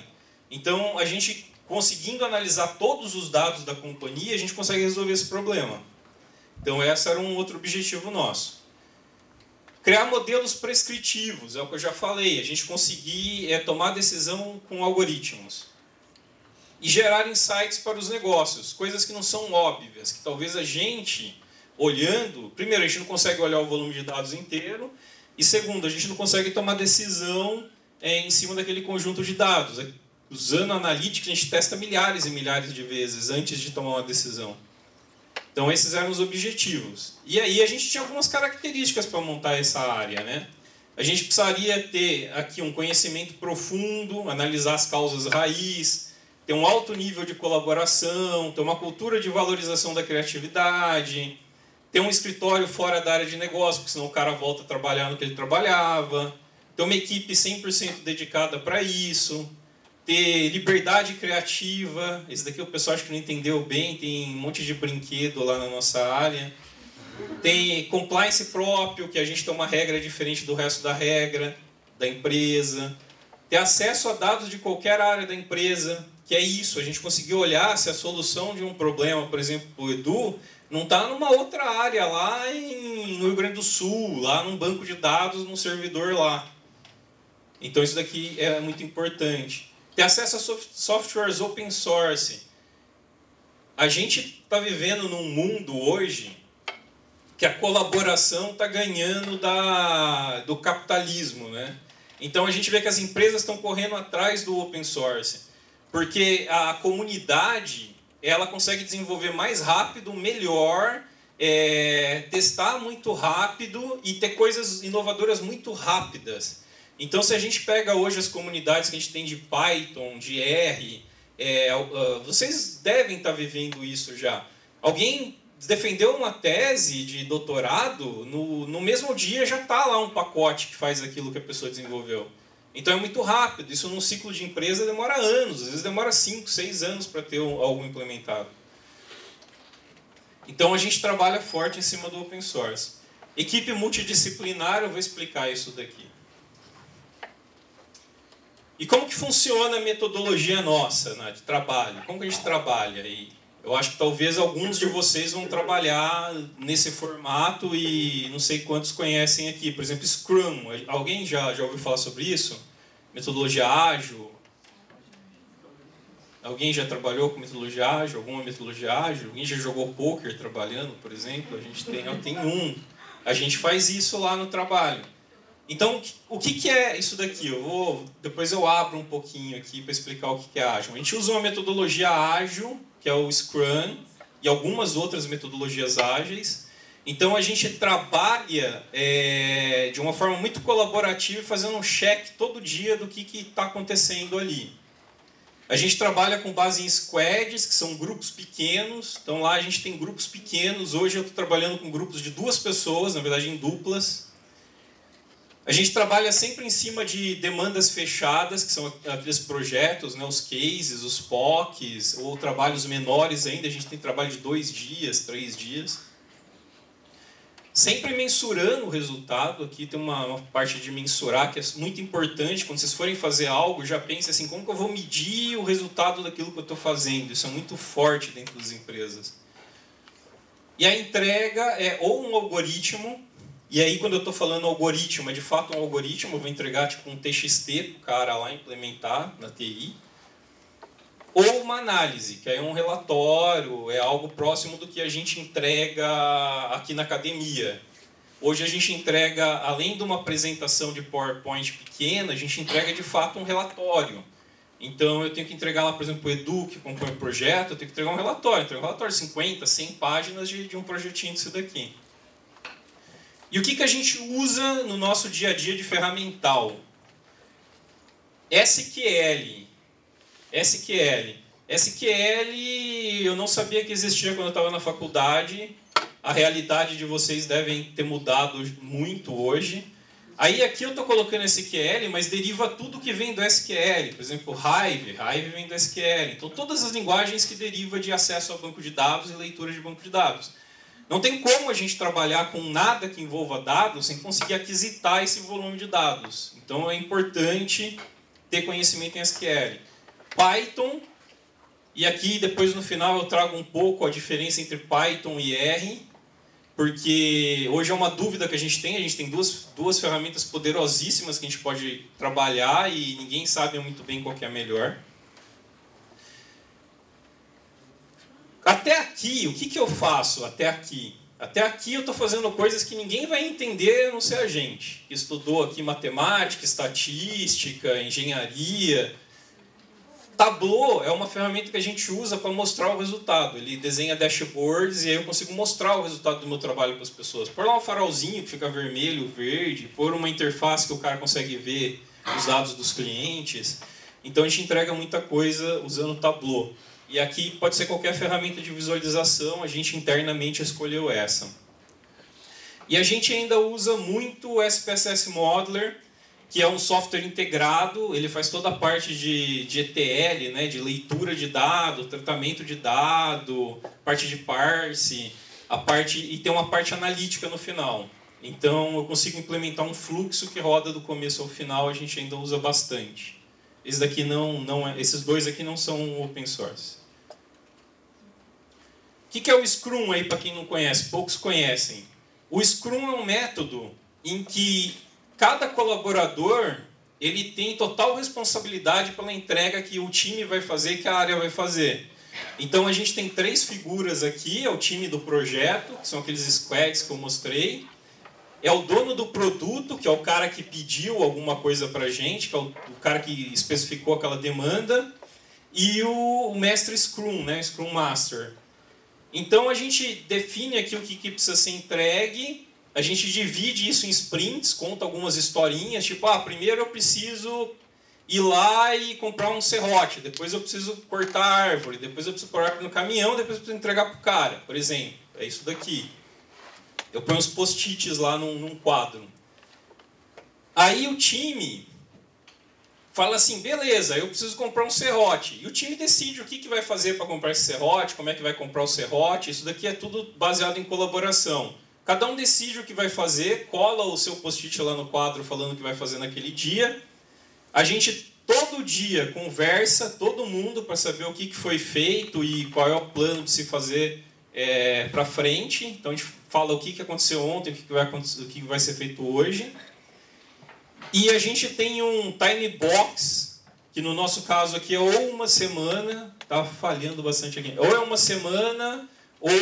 Então, a gente, conseguindo analisar todos os dados da companhia, a gente consegue resolver esse problema. Então, esse era um outro objetivo nosso. Criar modelos prescritivos, é o que eu já falei. A gente conseguir tomar decisão com algoritmos. E gerar insights para os negócios, coisas que não são óbvias, que talvez a gente, olhando... Primeiro, a gente não consegue olhar o volume de dados inteiro. E segundo, a gente não consegue tomar decisão em cima daquele conjunto de dados. Usando Analytics, a gente testa milhares e milhares de vezes antes de tomar uma decisão. Então, esses eram os objetivos. E aí, a gente tinha algumas características para montar essa área, né? A gente precisaria ter aqui um conhecimento profundo, analisar as causas raiz, ter um alto nível de colaboração, ter uma cultura de valorização da criatividade, ter um escritório fora da área de negócio, porque senão o cara volta a trabalhar no que ele trabalhava, ter uma equipe 100% dedicada para isso, ter liberdade criativa. Esse daqui o pessoal acho que não entendeu bem, tem um monte de brinquedo lá na nossa área. Tem compliance próprio, que a gente tem uma regra diferente do resto da regra da empresa. Ter acesso a dados de qualquer área da empresa, que é isso, a gente conseguiu olhar se a solução de um problema, por exemplo, o Edu, não está numa outra área lá no Rio Grande do Sul, lá num banco de dados, num servidor lá. Então isso daqui é muito importante. Ter acesso a softwares open source. A gente está vivendo num mundo hoje que a colaboração está ganhando do capitalismo, né? Então a gente vê que as empresas estão correndo atrás do open source, porque a comunidade ela consegue desenvolver mais rápido, melhor, testar muito rápido e ter coisas inovadoras muito rápidas. Então, se a gente pega hoje as comunidades que a gente tem de Python, de R, vocês devem estar vivendo isso já. Alguém defendeu uma tese de doutorado, no mesmo dia já está lá um pacote que faz aquilo que a pessoa desenvolveu. Então é muito rápido. Isso num ciclo de empresa demora anos, às vezes demora 5, 6 anos para ter algo implementado. Então a gente trabalha forte em cima do open source. Equipe multidisciplinar, eu vou explicar isso daqui. E como que funciona a metodologia nossa, né, de trabalho? Como que a gente trabalha? E eu acho que talvez alguns de vocês vão trabalhar nesse formato e não sei quantos conhecem aqui. Por exemplo, Scrum. Alguém já ouviu falar sobre isso? Metodologia ágil? Alguém já trabalhou com metodologia ágil? Alguma metodologia ágil? Alguém já jogou poker trabalhando, por exemplo? A gente tem um. A gente faz isso lá no trabalho. Então, o que é isso daqui? Depois eu abro um pouquinho aqui para explicar o que é ágil. A gente usa uma metodologia ágil, que é o Scrum, e algumas outras metodologias ágeis. Então, a gente trabalha de uma forma muito colaborativa, fazendo um check todo dia do que está acontecendo ali. A gente trabalha com base em squads, que são grupos pequenos. Então, lá a gente tem grupos pequenos. Hoje eu estou trabalhando com grupos de 2 pessoas, na verdade em duplas. A gente trabalha sempre em cima de demandas fechadas, que são aqueles projetos, né, os cases, os POCs, ou trabalhos menores ainda. A gente tem trabalho de 2 dias, 3 dias. Sempre mensurando o resultado. Aqui tem uma parte de mensurar que é muito importante. Quando vocês forem fazer algo, já pense assim, como que eu vou medir o resultado daquilo que eu estou fazendo? Isso é muito forte dentro das empresas. E a entrega é ou um algoritmo. E aí, quando eu estou falando algoritmo, é de fato um algoritmo, eu vou entregar tipo um TXT para o cara lá implementar na TI. Ou uma análise, que é um relatório, é algo próximo do que a gente entrega aqui na academia. Hoje a gente entrega, além de uma apresentação de PowerPoint pequena, a gente entrega de fato um relatório. Então eu tenho que entregar lá, por exemplo, o Edu, que compõe o projeto, eu tenho que entregar um relatório. Então, um relatório de 50, 100 páginas de um projetinho desse daqui. E o que a gente usa no nosso dia a dia de ferramental? SQL. SQL eu não sabia que existia quando eu estava na faculdade. A realidade de vocês devem ter mudado muito hoje. Aí aqui eu estou colocando SQL, mas deriva tudo que vem do SQL. Por exemplo, Hive vem do SQL. Então todas as linguagens que derivam de acesso a banco de dados e leitura de banco de dados. Não tem como a gente trabalhar com nada que envolva dados sem conseguir aquisitar esse volume de dados. Então é importante ter conhecimento em SQL. Python, e aqui depois no final eu trago um pouco a diferença entre Python e R, porque hoje é uma dúvida que a gente tem duas ferramentas poderosíssimas que a gente pode trabalhar e ninguém sabe muito bem qual que é a melhor. Até aqui, o que eu faço até aqui? Até aqui eu estou fazendo coisas que ninguém vai entender, a não ser a gente. Que estudou aqui matemática, estatística, engenharia. Tableau é uma ferramenta que a gente usa para mostrar o resultado. Ele desenha dashboards e aí eu consigo mostrar o resultado do meu trabalho para as pessoas. Pôr lá um farolzinho que fica vermelho, verde, pôr uma interface que o cara consegue ver os dados dos clientes. Então a gente entrega muita coisa usando o Tableau. E aqui pode ser qualquer ferramenta de visualização, a gente internamente escolheu essa. E a gente ainda usa muito o SPSS Modeler, que é um software integrado, ele faz toda a parte de ETL, né, de leitura de dado, tratamento de dado, parte de parse, e tem uma parte analítica no final. Então eu consigo implementar um fluxo que roda do começo ao final, a gente ainda usa bastante. Esses dois aqui não são open source. O que é o Scrum aí para quem não conhece? Poucos conhecem. O Scrum é um método em que cada colaborador ele tem total responsabilidade pela entrega que o time vai fazer e que a área vai fazer. Então a gente tem 3 figuras aqui, é o time do projeto, que são aqueles squads que eu mostrei. É o dono do produto, que é o cara que pediu alguma coisa para a gente, que é o cara que especificou aquela demanda. E o mestre Scrum, né? Scrum Master. Então a gente define aqui o que precisa ser entregue, a gente divide isso em sprints, conta algumas historinhas, tipo, primeiro eu preciso ir lá e comprar um serrote, depois eu preciso cortar a árvore, depois eu preciso pôr a árvore no caminhão, depois eu preciso entregar para o cara, por exemplo. É isso daqui. Eu ponho os post-its lá num quadro. Aí o time fala assim, beleza, eu preciso comprar um serrote. E o time decide o que vai fazer para comprar esse serrote, como é que vai comprar o serrote. Isso daqui é tudo baseado em colaboração. Cada um decide o que vai fazer, cola o seu post-it lá no quadro falando o que vai fazer naquele dia. A gente, todo dia conversa todo mundo para saber o que foi feito e qual é o plano de se fazer para frente. Então a gente fala o que aconteceu ontem, o que vai ser feito hoje. E a gente tem um time box, que no nosso caso aqui é ou uma semana, tá falhando bastante aqui, ou é uma semana ou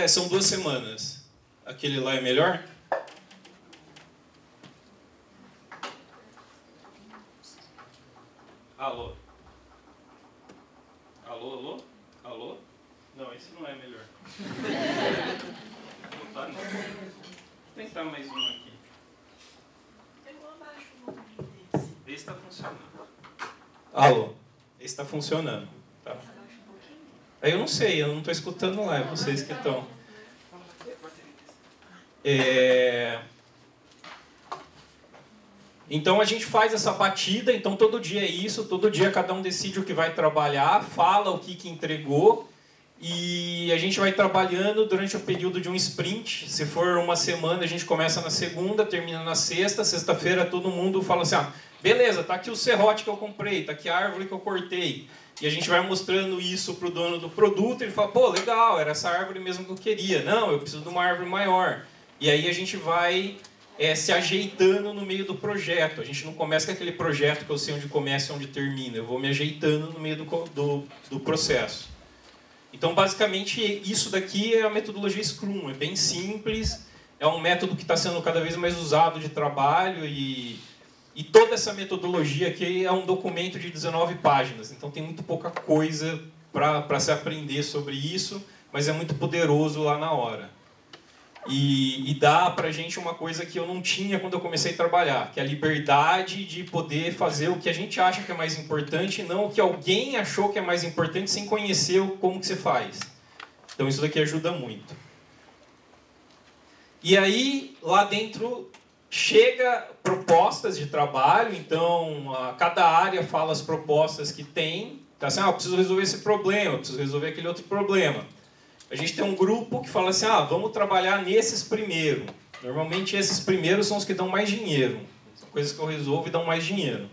são 2 semanas. Aquele lá é melhor? Alô? Alô, alô? Alô? Não, esse não é melhor. Não tá, não. Vou tentar mais um aqui. Esse está funcionando. Alô? Esse está funcionando. Tá. Aí eu não sei, eu não estou escutando lá, é vocês que estão. Então a gente faz essa batida, então todo dia é isso, todo dia cada um decide o que vai trabalhar, fala o que entregou e a gente vai trabalhando durante o período de um sprint. Se for uma semana, a gente começa na segunda, termina na sexta, sexta-feira todo mundo fala assim, beleza, tá aqui o serrote que eu comprei, tá aqui a árvore que eu cortei. E a gente vai mostrando isso para o dono do produto e ele fala, pô, legal, era essa árvore mesmo que eu queria. Não, eu preciso de uma árvore maior. E aí a gente vai se ajeitando no meio do projeto. A gente não começa com aquele projeto que eu sei onde começa e onde termina. Eu vou me ajeitando no meio do processo. Então, basicamente, isso daqui é a metodologia Scrum. É bem simples, é um método que está sendo cada vez mais usado de trabalho e toda essa metodologia aqui é um documento de 19 páginas. Então, tem muito pouca coisa para se aprender sobre isso, mas é muito poderoso lá na hora. E dá pra gente uma coisa que eu não tinha quando eu comecei a trabalhar, que é a liberdade de poder fazer o que a gente acha que é mais importante, não o que alguém achou que é mais importante sem conhecer como que você faz. Então isso daqui ajuda muito. E aí, lá dentro, chega propostas de trabalho, então cada área fala as propostas que tem. Tá assim, eu preciso resolver esse problema, eu preciso resolver aquele outro problema. A gente tem um grupo que fala assim, vamos trabalhar nesses primeiro. Normalmente esses primeiros são os que dão mais dinheiro. São coisas que eu resolvo e dão mais dinheiro.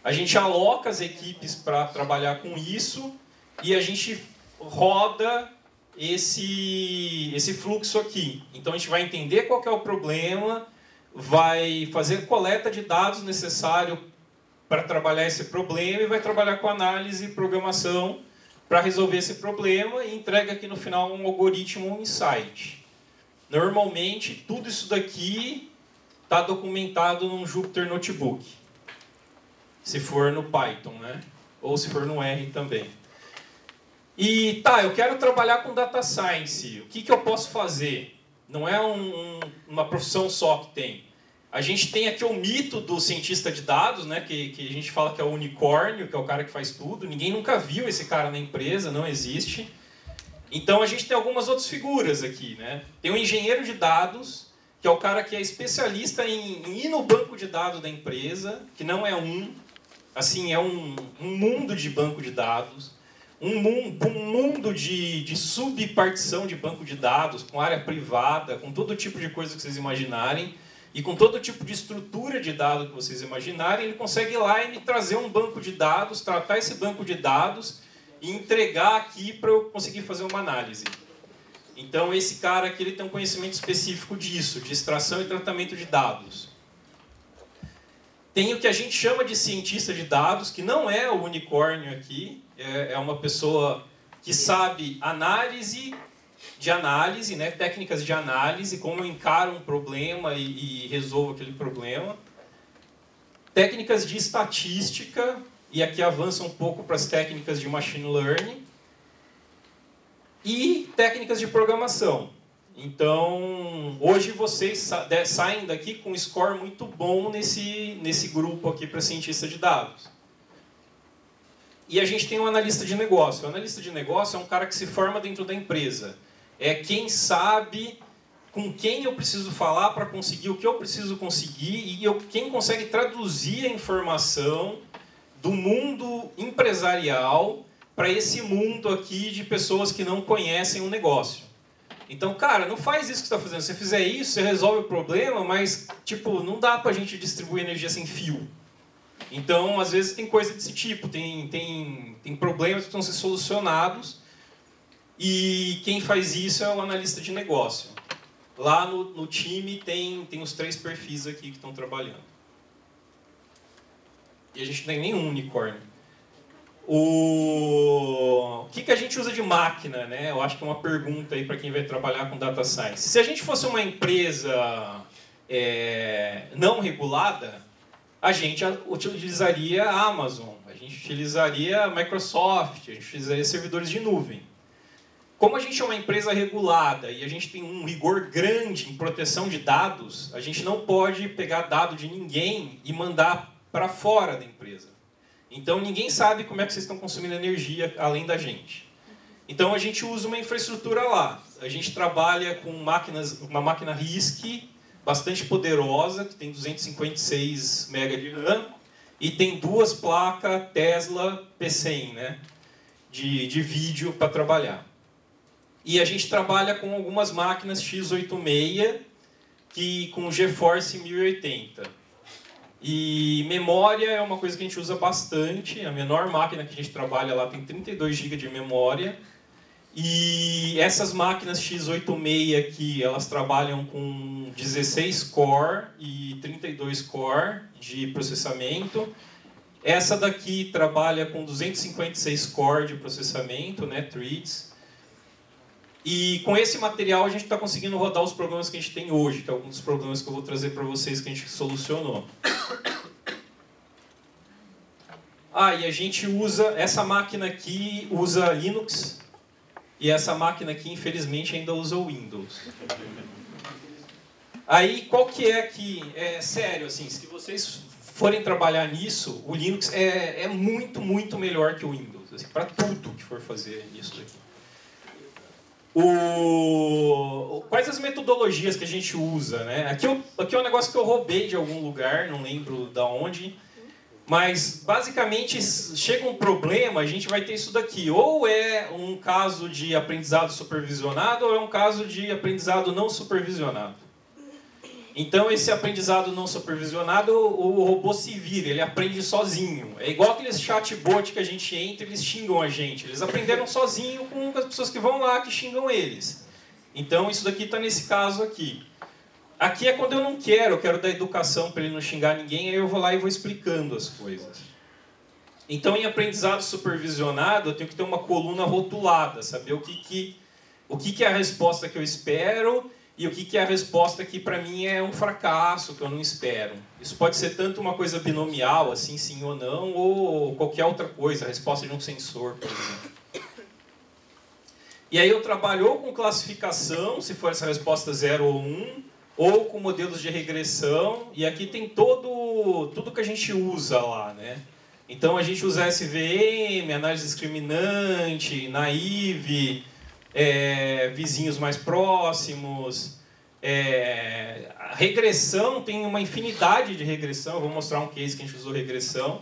A gente aloca as equipes para trabalhar com isso e a gente roda esse fluxo aqui. Então a gente vai entender qual que é o problema, vai fazer coleta de dados necessário para trabalhar esse problema e vai trabalhar com análise e programação para resolver esse problema e entrega aqui no final um algoritmo, um insight. Normalmente, tudo isso daqui está documentado num Jupyter Notebook. Se for no Python, né? Ou se for no R também. E eu quero trabalhar com Data Science. O que eu posso fazer? Não é uma profissão só que tem. A gente tem aqui o mito do cientista de dados, né, que a gente fala que é o unicórnio, que é o cara que faz tudo. Ninguém nunca viu esse cara na empresa, não existe. Então a gente tem algumas outras figuras aqui, né? Tem o engenheiro de dados, que é o cara que é especialista em ir no banco de dados da empresa, que não é assim, é um mundo de banco de dados, um mundo de subpartição de banco de dados, com área privada, com todo tipo de coisa que vocês imaginarem. E com todo tipo de estrutura de dados que vocês imaginarem, ele consegue ir lá e me trazer um banco de dados, tratar esse banco de dados e entregar aqui para eu conseguir fazer uma análise. Então, esse cara aqui ele tem um conhecimento específico disso, de extração e tratamento de dados. Tem o que a gente chama de cientista de dados, que não é o unicórnio aqui, é uma pessoa que sabe análise, né? Técnicas de análise, como eu encaro um problema e resolvo aquele problema. Técnicas de estatística, e aqui avança um pouco para as técnicas de machine learning. E técnicas de programação. Então, hoje vocês saem daqui com um score muito bom nesse grupo aqui para cientista de dados. E a gente tem um analista de negócio. O analista de negócio é um cara que se forma dentro da empresa. É quem sabe com quem eu preciso falar para conseguir o que eu preciso conseguir e quem consegue traduzir a informação do mundo empresarial para esse mundo aqui de pessoas que não conhecem o negócio. Então, cara, não faz isso que você está fazendo. Se você fizer isso, você resolve o problema, mas tipo, não dá para a gente distribuir energia sem fio. Então, às vezes, tem coisa desse tipo, tem problemas que estão sendo solucionados, e quem faz isso é o analista de negócio. Lá no time tem os 3 perfis aqui que estão trabalhando. E a gente não tem nenhum unicórnio. O que a gente usa de máquina, né? Eu acho que é uma pergunta aí para quem vai trabalhar com data science. Se a gente fosse uma empresa não regulada, a gente utilizaria a Amazon, a gente utilizaria a Microsoft, a gente utilizaria servidores de nuvem. Como a gente é uma empresa regulada e a gente tem um rigor grande em proteção de dados, a gente não pode pegar dado de ninguém e mandar para fora da empresa. Então ninguém sabe como é que vocês estão consumindo energia além da gente. Então a gente usa uma infraestrutura lá. A gente trabalha com uma máquina RISC bastante poderosa, que tem 256 MB de RAM, e tem 2 placas Tesla P100, né, de vídeo para trabalhar. E a gente trabalha com algumas máquinas x86 com GeForce 1080. E memória é uma coisa que a gente usa bastante. A menor máquina que a gente trabalha lá tem 32 GB de memória. E essas máquinas x86 aqui, elas trabalham com 16 core e 32 core de processamento. Essa daqui trabalha com 256 core de processamento, né, threads. E com esse material a gente está conseguindo rodar os problemas que a gente tem hoje, que é alguns dos problemas que eu vou trazer para vocês que a gente solucionou. E a gente usa, essa máquina aqui usa Linux, e essa máquina aqui, infelizmente, ainda usa o Windows. Aí, qual que é que... É sério, assim, se vocês forem trabalhar nisso, o Linux é muito, muito melhor que o Windows, assim, para tudo que for fazer nisso daqui. Quais as metodologias que a gente usa, né? Aqui é um negócio que eu roubei de algum lugar, não lembro da onde, mas basicamente chega um problema, a gente vai ter isso daqui. Ou é um caso de aprendizado supervisionado, ou é um caso de aprendizado não supervisionado. Então esse aprendizado não supervisionado, o robô se vira, ele aprende sozinho. É igual aqueles chatbot que a gente entra e eles xingam a gente. Eles aprenderam sozinho com as pessoas que vão lá que xingam eles. Então isso daqui está nesse caso aqui. Aqui é quando eu não quero, eu quero dar educação para ele não xingar ninguém, aí eu vou lá e vou explicando as coisas. Então em aprendizado supervisionado eu tenho que ter uma coluna rotulada, saber o que é a resposta que eu espero e o que é a resposta que para mim é um fracasso, que eu não espero. Isso pode ser tanto uma coisa binomial, assim, sim ou não, ou qualquer outra coisa, a resposta de um sensor, por exemplo. E aí eu trabalho com classificação, se for essa resposta 0 ou 1, ou com modelos de regressão, e aqui tem tudo que a gente usa lá, né? Então a gente usa SVM, análise discriminante, naive, vizinhos mais próximos. A regressão, tem uma infinidade de regressão, eu vou mostrar um case que a gente usou regressão.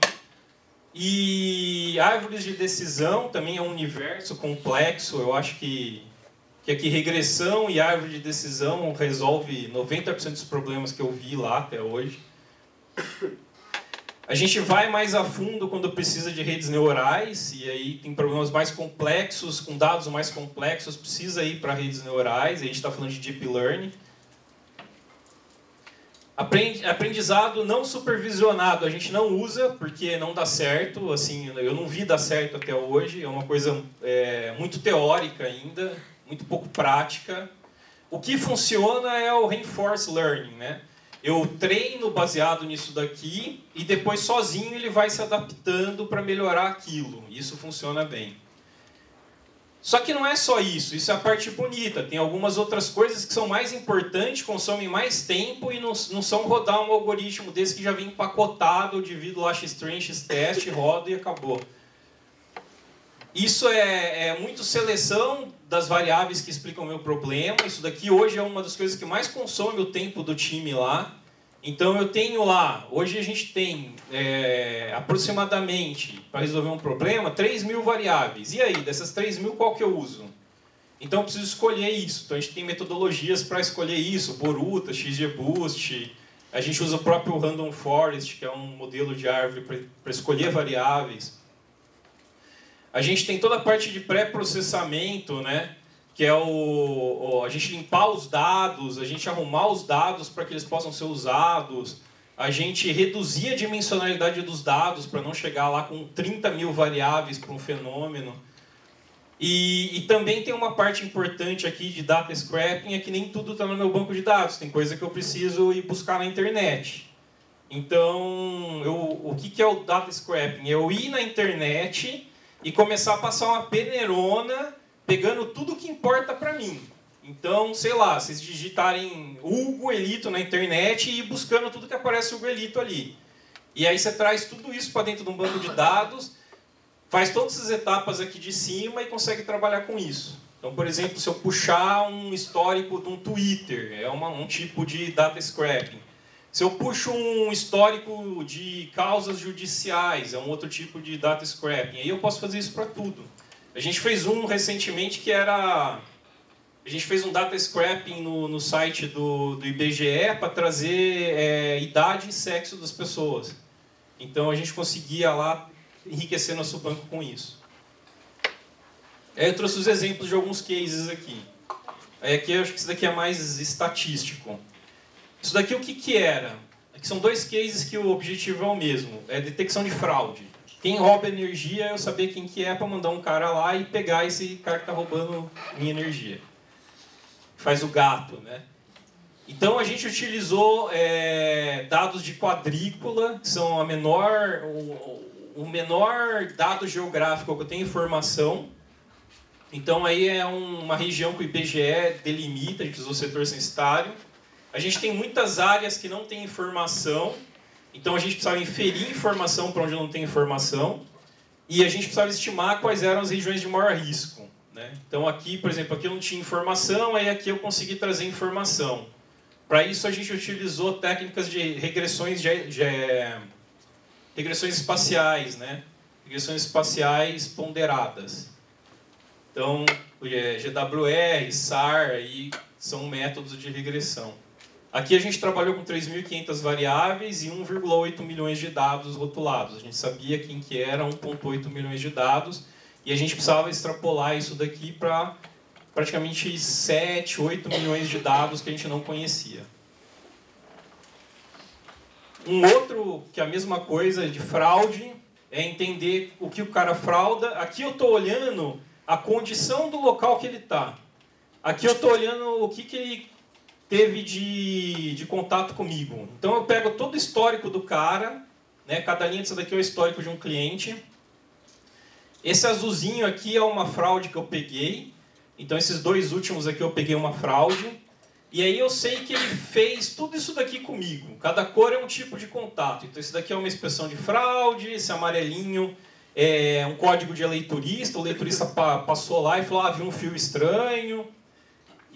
E árvores de decisão também é um universo complexo, eu acho que aqui regressão e árvore de decisão resolve 90% dos problemas que eu vi lá até hoje. A gente vai mais a fundo quando precisa de redes neurais, e aí tem problemas mais complexos, com dados mais complexos, precisa ir para redes neurais, a gente está falando de Deep Learning. Aprendizado não supervisionado, a gente não usa, porque não dá certo, assim, eu não vi dar certo até hoje, é uma coisa muito teórica ainda, muito pouco prática. O que funciona é o Reinforced Learning, né? Eu treino baseado nisso daqui e depois sozinho ele vai se adaptando para melhorar aquilo. Isso funciona bem. Só que não é só isso, isso é a parte bonita. Tem algumas outras coisas que são mais importantes, consomem mais tempo e não são rodar um algoritmo desse que já vem empacotado, eu divido lá x-train, x-test, rodo e acabou. Isso é muito seleção das variáveis que explicam o meu problema. Isso daqui hoje é uma das coisas que mais consome o tempo do time lá. Então eu tenho lá, hoje a gente tem aproximadamente, para resolver um problema, 3.000 variáveis. E aí, dessas 3.000, qual que eu uso? Então eu preciso escolher isso. Então a gente tem metodologias para escolher isso, Boruta, XGBoost. A gente usa o próprio Random Forest, que é um modelo de árvore para escolher variáveis. A gente tem toda a parte de pré-processamento, né? Que é a gente limpar os dados, a gente arrumar os dados para que eles possam ser usados, a gente reduzir a dimensionalidade dos dados para não chegar lá com 30 mil variáveis para um fenômeno. E também tem uma parte importante aqui de data scraping, é que nem tudo está no meu banco de dados, tem coisa que eu preciso ir buscar na internet. Então, o que é o data scraping? Eu ir na internet e começar a passar uma peneirona pegando tudo que importa para mim. Então, sei lá, vocês digitarem Hugo Elito na internet e ir buscando tudo que aparece Hugo Elito ali. E aí você traz tudo isso para dentro de um banco de dados, faz todas essas etapas aqui de cima e consegue trabalhar com isso. Então, por exemplo, se eu puxar um histórico de um Twitter, é um tipo de data scraping. Se eu puxo um histórico de causas judiciais, é um outro tipo de data scraping. Aí eu posso fazer isso para tudo. A gente fez um recentemente que era... A gente fez um data scraping no site do IBGE para trazer idade e sexo das pessoas. Então a gente conseguia lá enriquecer nosso banco com isso. Aí eu trouxe os exemplos de alguns cases aqui. Aí aqui eu acho que isso daqui é mais estatístico. Isso daqui o que era? Aqui são dois cases que o objetivo é o mesmo. É detecção de fraude. Quem rouba energia, eu saber quem que é para mandar um cara lá e pegar esse cara que está roubando minha energia. Faz o gato, né? Então a gente utilizou dados de quadrícula, que são o menor dado geográfico que eu tenho informação. Então aí é uma região que o IBGE delimita, a gente usou o setor censitário. A gente tem muitas áreas que não tem informação, então a gente precisava inferir informação para onde não tem informação, e a gente precisava estimar quais eram as regiões de maior risco, né? Então aqui, por exemplo, aqui eu não tinha informação, aí aqui eu consegui trazer informação. Para isso a gente utilizou técnicas de regressões espaciais, né? Regressões espaciais ponderadas. Então, GWR, SAR, aí são métodos de regressão. Aqui a gente trabalhou com 3.500 variáveis e 1,8 milhões de dados rotulados. A gente sabia quem que era 1,8 milhões de dados e a gente precisava extrapolar isso daqui para praticamente 7, 8 milhões de dados que a gente não conhecia. Um outro, que é a mesma coisa de fraude, é entender o que o cara frauda. Aqui eu estou olhando a condição do local que ele está. Aqui eu estou olhando o que ele teve de contato comigo. Então eu pego todo o histórico do cara, né? Cada linha disso daqui é o histórico de um cliente. Esse azulzinho aqui é uma fraude que eu peguei. Então esses dois últimos aqui eu peguei uma fraude. E aí eu sei que ele fez tudo isso daqui comigo. Cada cor é um tipo de contato. Então esse daqui é uma inspeção de fraude, esse amarelinho é um código de eleitorista. O eleitorista passou lá e falou, viu um fio estranho.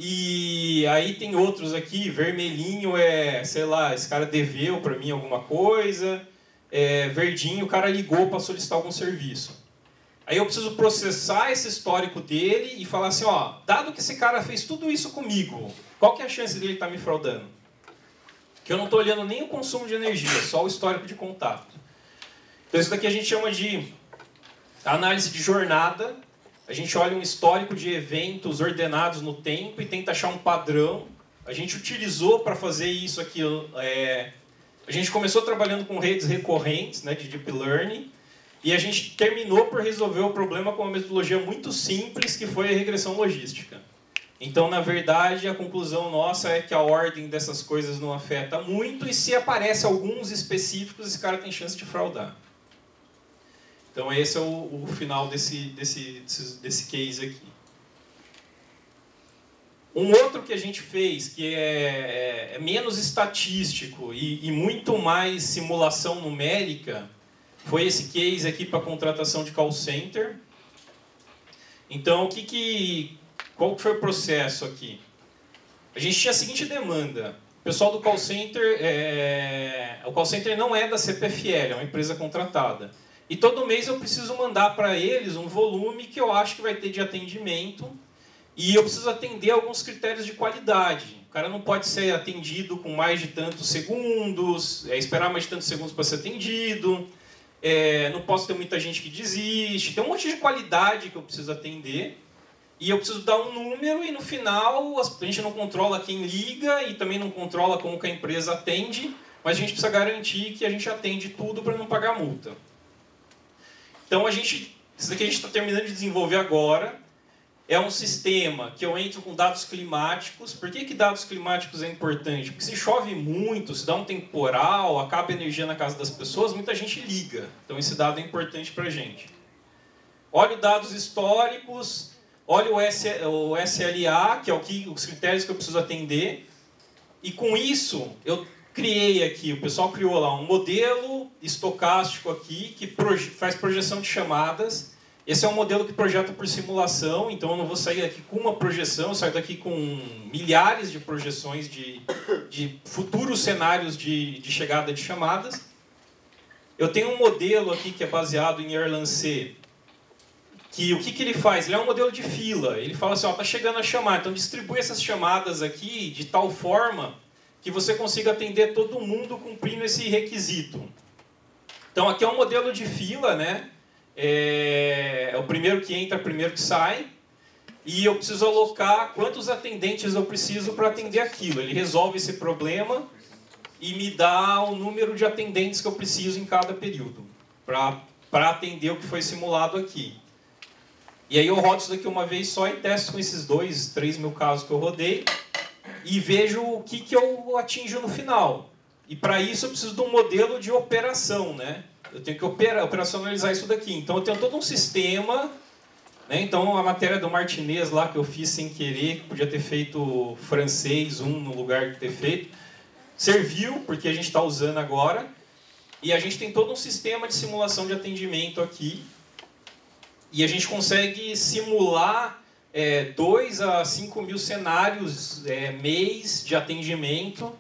E aí tem outros aqui, vermelhinho sei lá, esse cara deveu para mim alguma coisa. Verdinho, o cara ligou para solicitar algum serviço. Aí eu preciso processar esse histórico dele e falar assim, dado que esse cara fez tudo isso comigo, qual que é a chance dele estar me fraudando? Que eu não estou olhando nem o consumo de energia, só o histórico de contato. Então isso daqui a gente chama de análise de jornada. A gente olha um histórico de eventos ordenados no tempo e tenta achar um padrão. A gente utilizou para fazer isso aqui. A gente começou trabalhando com redes recorrentes, né, de Deep Learning. E a gente terminou por resolver o problema com uma metodologia muito simples, que foi a regressão logística. Então, na verdade, a conclusão nossa é que a ordem dessas coisas não afeta muito. E se aparece alguns específicos, esse cara tem chance de fraudar. Então esse é o final desse case aqui. Um outro que a gente fez, que é menos estatístico e muito mais simulação numérica, foi esse case aqui para contratação de call center. Então qual que foi o processo aqui? A gente tinha a seguinte demanda. O pessoal do call center, o call center não é da CPFL, é uma empresa contratada. E todo mês eu preciso mandar para eles um volume que eu acho que vai ter de atendimento. E eu preciso atender alguns critérios de qualidade. O cara não pode ser atendido com mais de tantos segundos, esperar mais de tantos segundos para ser atendido, não posso ter muita gente que desiste, tem um monte de qualidade que eu preciso atender, e eu preciso dar um número, e no final a gente não controla quem liga, e também não controla como que a empresa atende, mas a gente precisa garantir que a gente atende tudo para não pagar multa. Então isso daqui a gente está terminando de desenvolver agora. É um sistema que eu entro com dados climáticos. Por que dados climáticos é importante? Porque se chove muito, se dá um temporal, acaba a energia na casa das pessoas, muita gente liga. Então esse dado é importante para a gente. Olho dados históricos, olho o SLA, que é os critérios que eu preciso atender. E com isso, eu criei aqui, o pessoal criou lá um modelo estocástico aqui, que faz projeção de chamadas. Esse é um modelo que projeta por simulação, então eu não vou sair daqui com uma projeção, eu saio daqui com milhares de projeções de futuros cenários de chegada de chamadas. Eu tenho um modelo aqui que é baseado em Erlang-C, que o que ele faz? Ele é um modelo de fila. Ele fala assim, está chegando a chamada, então distribui essas chamadas aqui de tal forma que você consiga atender todo mundo cumprindo esse requisito. Então aqui é um modelo de fila, né? É o primeiro que entra, primeiro que sai, e eu preciso alocar quantos atendentes eu preciso para atender aquilo. Ele resolve esse problema e me dá o número de atendentes que eu preciso em cada período para atender o que foi simulado aqui. E aí eu rodo isso daqui uma vez só e testo com esses 3 mil casos que eu rodei e vejo o que eu atinjo no final. E para isso eu preciso de um modelo de operação, né? Eu tenho que operacionalizar isso daqui. Então eu tenho todo um sistema, né? Então a matéria do Martinez lá que eu fiz sem querer, podia ter feito francês no lugar de ter feito, serviu, porque a gente está usando agora. E a gente tem todo um sistema de simulação de atendimento aqui. E a gente consegue simular 2 a 5 mil cenários mês de atendimento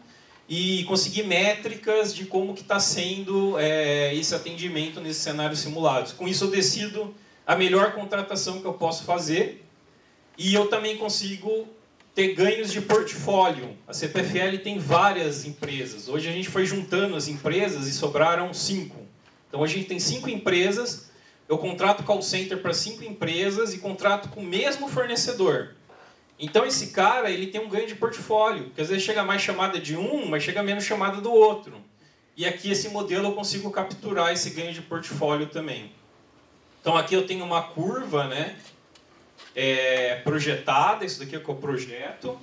e conseguir métricas de como que está sendo esse atendimento nesses cenários simulados. Com isso eu decido a melhor contratação que eu posso fazer e eu também consigo ter ganhos de portfólio. A CPFL tem várias empresas. Hoje a gente foi juntando as empresas e sobraram 5. Então hoje a gente tem 5 empresas, eu contrato call center para 5 empresas e contrato com o mesmo fornecedor. Então esse cara ele tem um ganho de portfólio, porque às vezes chega mais chamada de um, mas chega menos chamada do outro. E aqui esse modelo eu consigo capturar esse ganho de portfólio também. Então aqui eu tenho uma curva, né, projetada, isso daqui é o que eu projeto.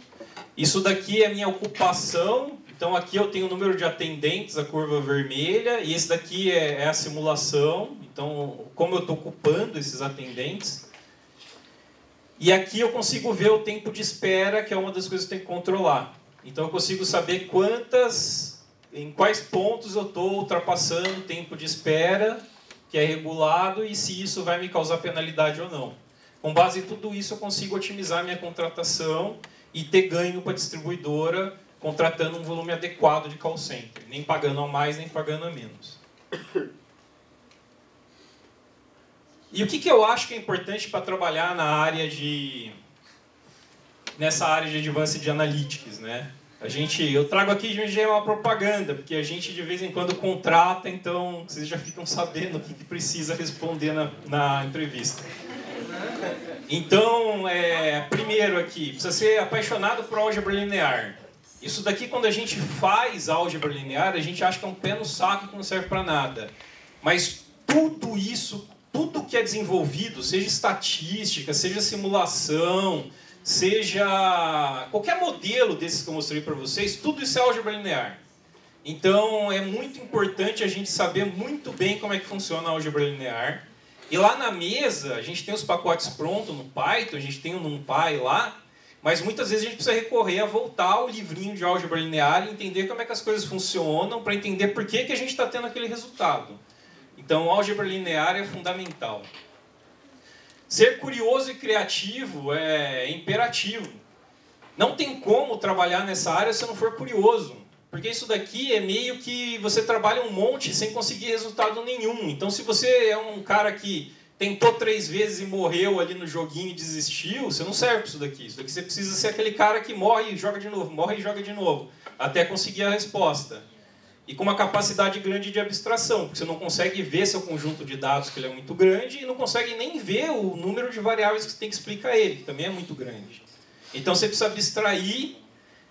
Isso daqui é a minha ocupação, então aqui eu tenho o número de atendentes, a curva vermelha, e esse daqui é a simulação, então como eu estou ocupando esses atendentes. E aqui eu consigo ver o tempo de espera, que é uma das coisas que eu tenho que controlar. Então eu consigo saber em quais pontos eu estou ultrapassando o tempo de espera, que é regulado, e se isso vai me causar penalidade ou não. Com base em tudo isso eu consigo otimizar minha contratação e ter ganho para a distribuidora, contratando um volume adequado de call center, nem pagando a mais, nem pagando a menos. E o que eu acho que é importante para trabalhar nessa área de Advanced Analytics, né? Eu trago aqui de uma propaganda, porque a gente de vez em quando contrata, então vocês já ficam sabendo o que precisa responder na entrevista. Então, primeiro aqui, precisa ser apaixonado por álgebra linear. Isso daqui, quando a gente faz álgebra linear, a gente acha que é um pé no saco que não serve para nada. Mas tudo isso, tudo que é desenvolvido, seja estatística, seja simulação, seja qualquer modelo desses que eu mostrei para vocês, tudo isso é álgebra linear. Então é muito importante a gente saber muito bem como é que funciona a álgebra linear. E lá na mesa, a gente tem os pacotes prontos no Python, a gente tem o NumPy lá, mas muitas vezes a gente precisa recorrer a voltar ao livrinho de álgebra linear e entender como é que as coisas funcionam para entender por que a gente está tendo aquele resultado. Então, álgebra linear é fundamental. Ser curioso e criativo é imperativo. Não tem como trabalhar nessa área se não for curioso. Porque isso daqui é meio que você trabalha um monte sem conseguir resultado nenhum. Então, se você é um cara que tentou 3 vezes e morreu ali no joguinho e desistiu, você não serve para isso daqui. Isso daqui você precisa ser aquele cara que morre e joga de novo, morre e joga de novo, até conseguir a resposta. E com uma capacidade grande de abstração, porque você não consegue ver seu conjunto de dados, que ele é muito grande, e não consegue nem ver o número de variáveis que você tem que explicar ele, que também é muito grande. Então você precisa abstrair,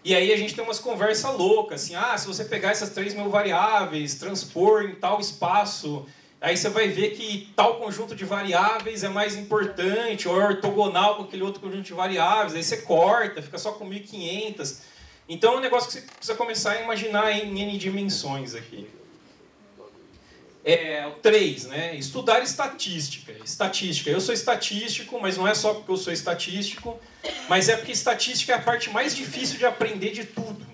e aí a gente tem umas conversas loucas, assim, se você pegar essas 3.000 variáveis, transpor em tal espaço, aí você vai ver que tal conjunto de variáveis é mais importante, ou é ortogonal com aquele outro conjunto de variáveis, aí você corta, fica só com 1.500. Então é um negócio que você precisa começar a imaginar em N dimensões aqui. 3, né? Estudar estatística. Estatística. Eu sou estatístico, mas não é só porque eu sou estatístico, mas é porque estatística é a parte mais difícil de aprender de tudo.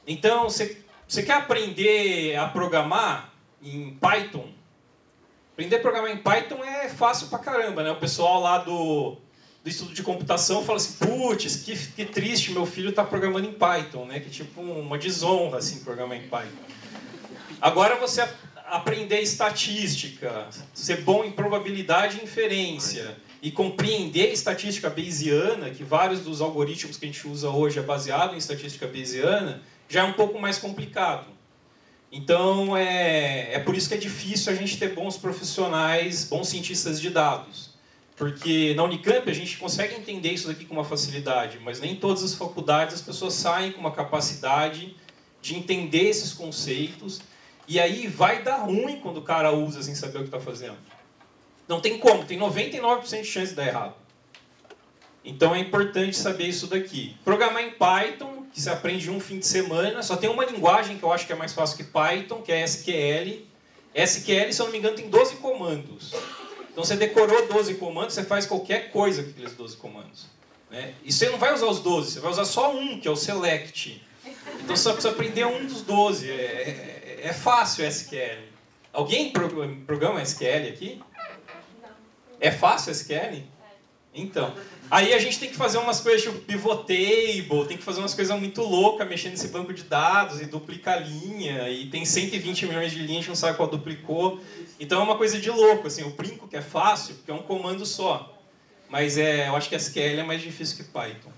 Então, você quer aprender a programar em Python? Aprender a programar em Python é fácil pra caramba, né? O pessoal lá do estudo de computação fala assim, putz, que triste, meu filho está programando em Python, né? Que tipo uma desonra, assim, programar em Python. Agora você aprender estatística, ser bom em probabilidade e inferência, e compreender estatística bayesiana, que vários dos algoritmos que a gente usa hoje é baseado em estatística bayesiana, já é um pouco mais complicado. Então, é por isso que é difícil a gente ter bons profissionais, bons cientistas de dados. Porque na Unicamp a gente consegue entender isso daqui com uma facilidade, mas nem em todas as faculdades as pessoas saem com uma capacidade de entender esses conceitos, e aí vai dar ruim quando o cara usa sem saber o que está fazendo. Não tem como, tem 99% de chance de dar errado. Então é importante saber isso daqui. Programar em Python, que você aprende um fim de semana, só tem uma linguagem que eu acho que é mais fácil que Python, que é SQL. SQL, se eu não me engano, tem 12 comandos. Então você decorou 12 comandos, você faz qualquer coisa com aqueles 12 comandos. Né? E você não vai usar os 12, você vai usar só um, que é o select. Então você só precisa aprender um dos 12. É fácil SQL. Alguém programa SQL aqui? É fácil SQL? Então. Aí a gente tem que fazer umas coisas tipo pivot table, tem que fazer umas coisas muito loucas, mexendo nesse banco de dados e duplicar linha, e tem 120 milhões de linhas, a gente não sabe qual duplicou. Então é uma coisa de louco, assim, eu brinco que é fácil, porque é um comando só. Mas eu acho que SQL é mais difícil que Python.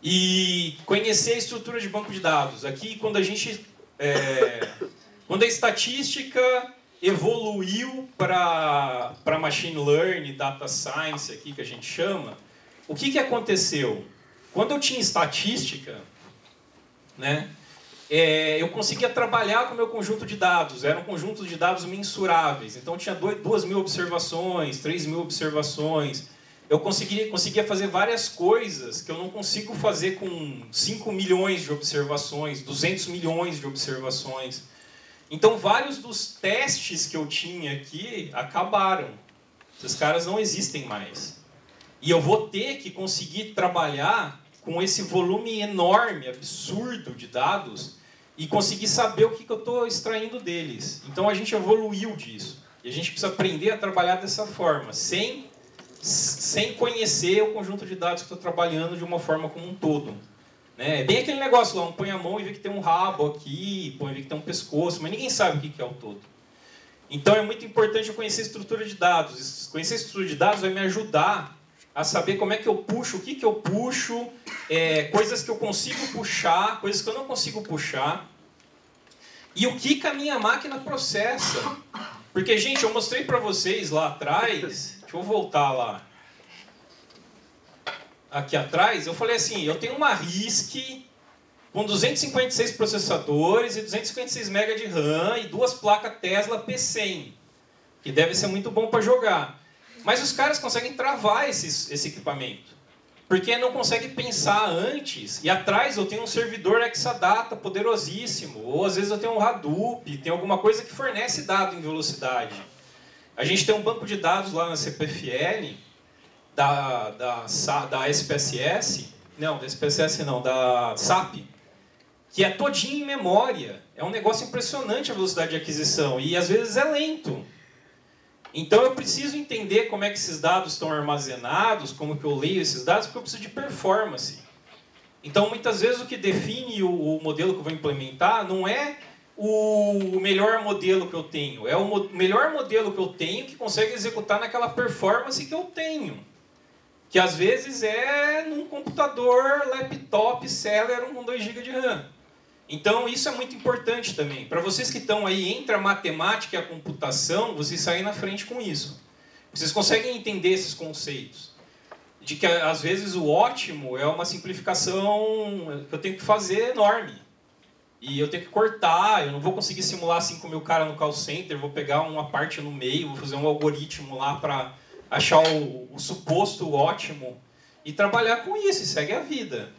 E conhecer a estrutura de banco de dados. Aqui, quando a estatística evoluiu para machine learning, data science, aqui que a gente chama, o que aconteceu? Quando eu tinha estatística, né, eu conseguia trabalhar com o meu conjunto de dados. Era um conjunto de dados mensuráveis. Então tinha 2.000 observações, 3.000 observações. Eu conseguia fazer várias coisas que eu não consigo fazer com 5 milhões de observações, 200 milhões de observações. Então, vários dos testes que eu tinha aqui acabaram. Esses caras não existem mais. E eu vou ter que conseguir trabalhar com esse volume enorme, absurdo de dados e conseguir saber o que eu estou extraindo deles. Então, a gente evoluiu disso. E a gente precisa aprender a trabalhar dessa forma, sem conhecer o conjunto de dados que eu estou trabalhando de uma forma como um todo. É bem aquele negócio lá, põe a mão e vê que tem um rabo aqui, põe e vê que tem um pescoço, mas ninguém sabe o que é o todo. Então é muito importante eu conhecer a estrutura de dados. Conhecer a estrutura de dados vai me ajudar a saber como é que eu puxo, o que eu puxo, coisas que eu consigo puxar, coisas que eu não consigo puxar, e o que a minha máquina processa. Porque, gente, eu mostrei para vocês lá atrás, deixa eu voltar lá. Aqui atrás, eu falei assim, eu tenho uma RISC com 256 processadores e 256 MB de RAM e 2 placas Tesla P100, que deve ser muito bom para jogar. Mas os caras conseguem travar esse equipamento, porque não conseguem pensar antes. E atrás eu tenho um servidor Exadata poderosíssimo, ou às vezes eu tenho um Hadoop, tem alguma coisa que fornece dado em velocidade. A gente tem um banco de dados lá na CPFL, da SPSS, não, da SPSS não, da SAP, que é todinho em memória. É um negócio impressionante a velocidade de aquisição, e às vezes é lento. Então eu preciso entender como é que esses dados estão armazenados, como que eu leio esses dados, porque eu preciso de performance. Então muitas vezes o que define o modelo que eu vou implementar não é o melhor modelo que eu tenho. É o melhor modelo que eu tenho que consegue executar naquela performance que eu tenho. Que às vezes é num computador, laptop, Celeron com 2 GB de RAM. Então isso é muito importante também. Para vocês que estão aí entre a matemática e a computação, vocês saem na frente com isso. Vocês conseguem entender esses conceitos. De que às vezes o ótimo é uma simplificação que eu tenho que fazer enorme. E eu tenho que cortar, eu não vou conseguir simular 5.000 caras no call center, vou pegar uma parte no meio, vou fazer um algoritmo lá para achar o suposto ótimo e trabalhar com isso, e segue a vida.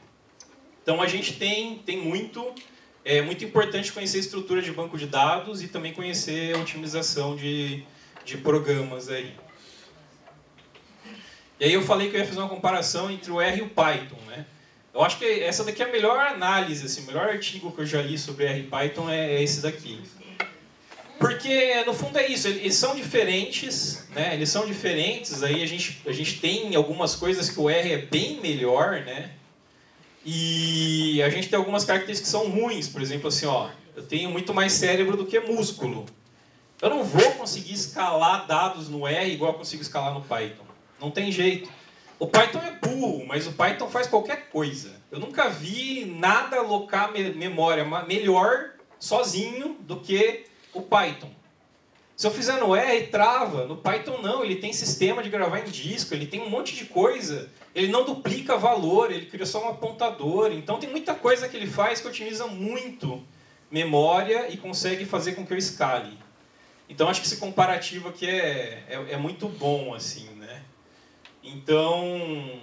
Então a gente tem muito... É muito importante conhecer a estrutura de banco de dados e também conhecer a otimização de programas aí. E aí eu falei que eu ia fazer uma comparação entre o R e o Python, né? Eu acho que essa daqui é a melhor análise, assim, o melhor artigo que eu já li sobre R e Python é esse daqui. Porque, no fundo, é isso, eles são diferentes, né? Eles são diferentes, aí a gente tem algumas coisas que o R é bem melhor, né? E a gente tem algumas características que são ruins, por exemplo, assim, ó, eu tenho muito mais cérebro do que músculo. Eu não vou conseguir escalar dados no R igual eu consigo escalar no Python. Não tem jeito. O Python é burro, mas o Python faz qualquer coisa. Eu nunca vi nada alocar memória melhor sozinho do que o Python. Se eu fizer no R, trava. No Python não, ele tem sistema de gravar em disco, ele tem um monte de coisa. Ele não duplica valor, ele cria só um apontador. Então tem muita coisa que ele faz que otimiza muito memória e consegue fazer com que eu escale. Então acho que esse comparativo aqui é muito bom, assim, né? Então,